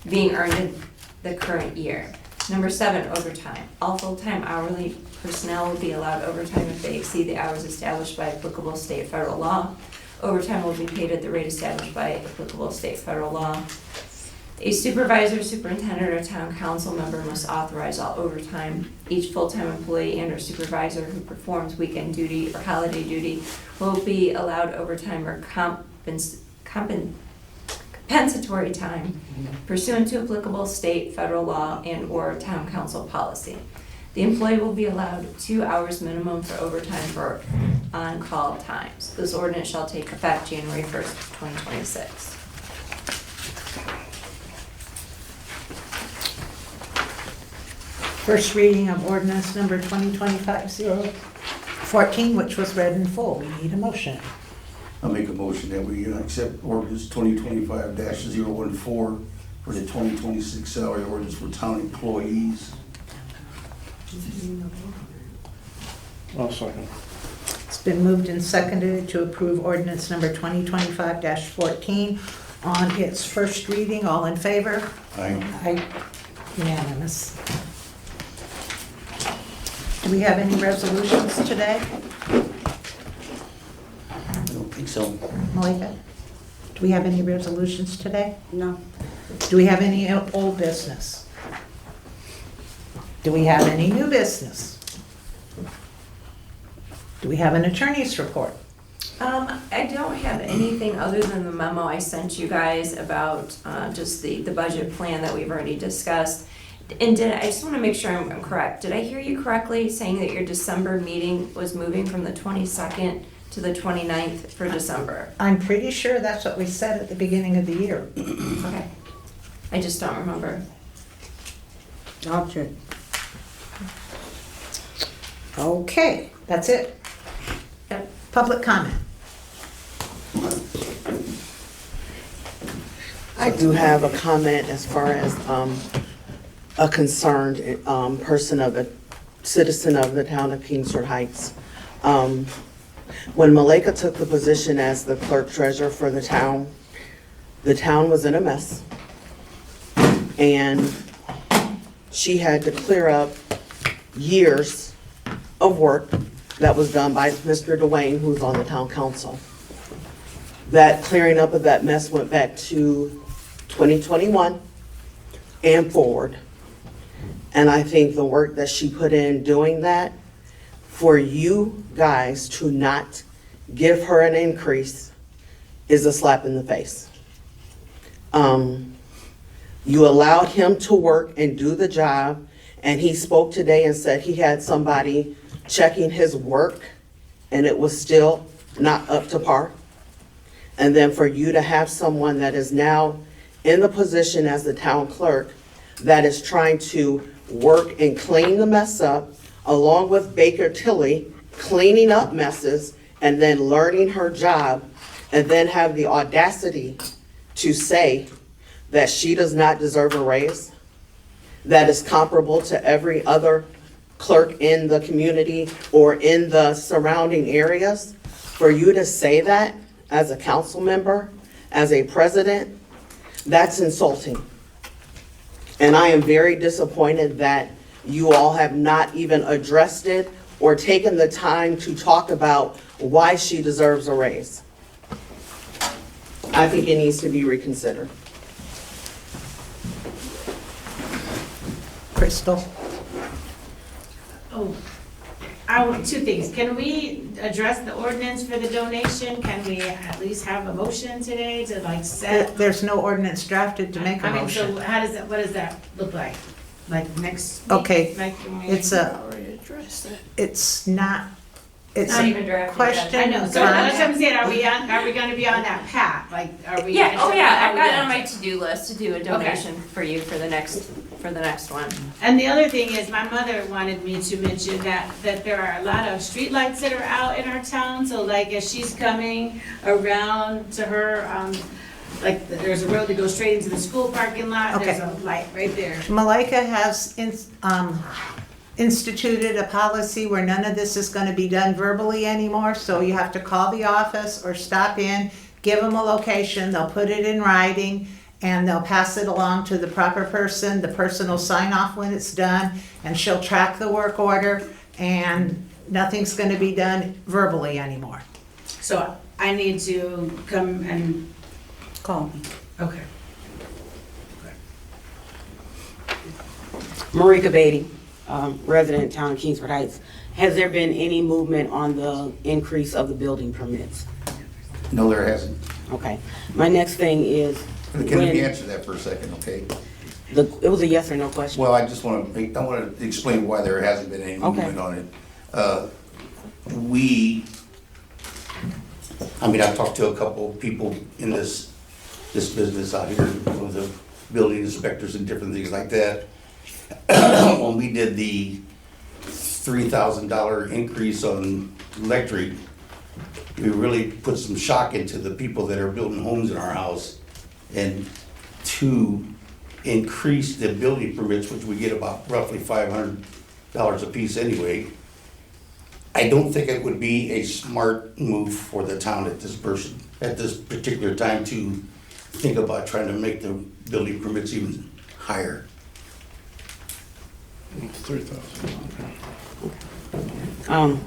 being earned in the current year. Number 7, overtime. All full-time hourly personnel will be allowed overtime if they exceed the hours established by applicable state federal law. Overtime will be paid at the rate established by applicable state federal law. A supervisor, superintendent, or town council member must authorize all overtime. Each full-time employee and or supervisor who performs weekend duty or holiday duty will be allowed overtime or compensatory time pursuant to applicable state, federal law, and or town council policy. The employee will be allowed 2 hours minimum for overtime for on-call times. This ordinance shall take effect January 1st, 2026. First reading of ordinance number 2025-014, which was read in full. We need a motion. I'll make a motion that we accept ordinance 2025-014 for the 2026 salary ordinance for town employees. I'll second. It's been moved and seconded to approve ordinance number 2025-14 on its first reading. All in favor? Aye. Aye. Unanimous. Do we have any resolutions today, I don't think so. Malika? Do we have any resolutions today? No. Do we have any old business? Do we have any new business? Do we have an attorney's report? I don't have anything other than the memo I sent you guys about just the budget plan that we've already discussed. And I just want to make sure I'm correct. Did I hear you correctly saying that your December meeting was moving from the 22nd to the 29th for December? I'm pretty sure that's what we said at the beginning of the year. Okay. I just don't remember. I'll check. Okay, that's it. Yep. Public comment. I do have a comment as far as a concerned citizen of the town of Kingsford Heights. When Malika took the position as the clerk treasurer for the town was in a mess. And she had to clear up years of work that was done by Mr. Dwayne, who's on the town council. That clearing up of that mess went back to 2021 and forward. And I think the work that she put in doing that for you guys to not give her an increase is a slap in the face. You allowed him to work and do the job, and he spoke today and said he had somebody checking his work, and it was still not up to par. And then for you to have someone that is now in the position as the town clerk that is trying to work and clean the mess up, along with Baker Tilly cleaning up messes and then learning her job, and then have the audacity to say that she does not deserve a raise that is comparable to every other clerk in the community or in the surrounding areas. For you to say that as a council member, as a president, that's insulting. And I am very disappointed that you all have not even addressed it or taken the time to talk about why she deserves a raise. I think it needs to be reconsidered. Crystal? Oh, two things. Can we address the ordinance for the donation? Can we at least have a motion today to like set? There's no ordinance drafted to make a I mean, motion. so how does that, what does that look like? Like next week? Okay, Like, can we- it's a, Already addressed that. it's not, it's Not a even drafted yet. question. I know, so that's what I'm saying, are we gonna be on that path? Like, are we? Yeah, oh yeah, I've got it on are we my to-do list to do a donation for you for the next one. And the other thing is, my mother wanted me to mention that there are a lot of streetlights that are out in our town, so like if she's coming around to her, like there's a road that goes straight into the school parking lot, there's a light right there. Malika has instituted a policy where none of this is gonna be done verbally anymore, so you have to call the office or stop in, give them a location, they'll put it in writing, and they'll pass it along to the proper person. The person will sign off when it's done, and she'll track the work order, and nothing's gonna be done verbally anymore. So I need to come and, Call me. okay. Marika Beatty, resident town of Kingsford Heights. Has there been any movement on the increase of the building permits? No, there hasn't. Okay. My next thing is, Can you answer that for a second, okay? it was a yes or no question. Well, I just want to explain why there hasn't been any movement on it. I've talked to a couple of people in this business out here, with the building inspectors and different things like that. When we did the $3,000 increase on electric, we really put some shock into the people that are building homes in our house. And to increase the building permits, which we get about roughly $500 a piece anyway, I don't think it would be a smart move for the town at this particular time to think about trying to make the building permits even higher. It's 3,000.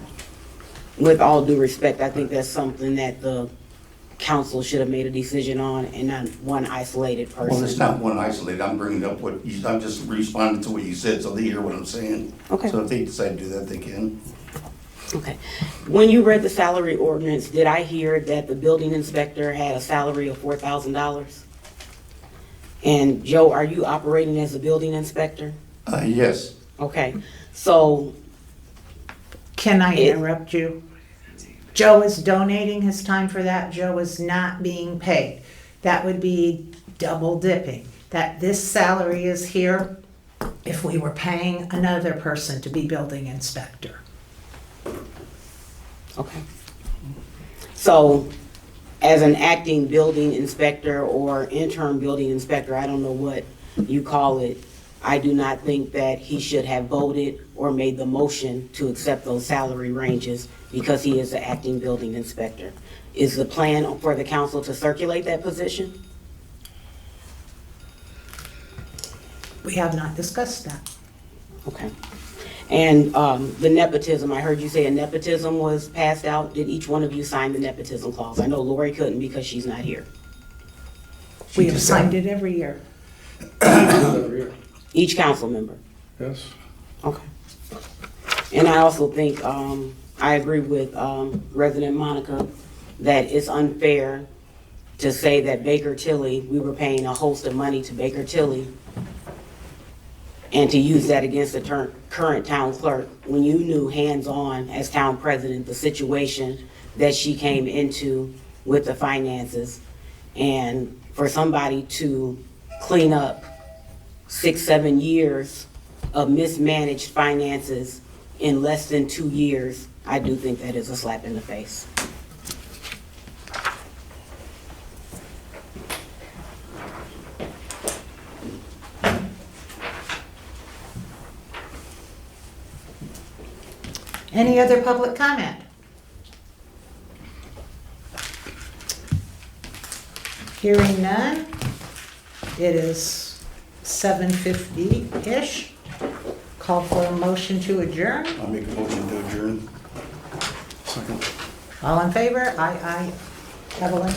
With all due respect, I think that's something that the council should have made a decision on and not one isolated person. Well, it's not one isolated, I'm bringing up I'm just responding to what you said, so they hear what I'm saying. Okay. So if they decide to do that, they can. Okay. When you read the salary ordinance, did I hear that the building inspector had a salary of $4,000? And Joe, are you operating as a building inspector? Yes. Okay. So, Can I interrupt you? Joe is donating his time for that. Joe is not being paid. That would be double dipping. That this salary is here if we were paying another person to be building inspector. okay. So, as an acting building inspector or interim building inspector, I don't know what you call it, I do not think that he should have voted or made the motion to accept those salary ranges because he is the acting building inspector. Is the plan for the council to circulate that position? We have not discussed that. Okay. And the nepotism, I heard you say a nepotism was passed out. Did each one of you sign the nepotism clause? I know Lori couldn't because she's not here. We have signed it every year. Every year. Each council member? Yes. Okay. And I also think, I agree with resident Monica, that it's unfair to say that Baker Tilly, we were paying a host of money to Baker Tilly, and to use that against the current town clerk, when you knew hands-on as town president, the situation that she came into with the finances. And for somebody to clean up 6, 7 years of mismanaged finances in less than 2 years, I do think that is a slap in the face. Any other public comment? Hearing none. It is 7:50-ish. Call for a motion to adjourn. I'll make a motion to adjourn. Second. All in favor? Aye, aye. Evelyn?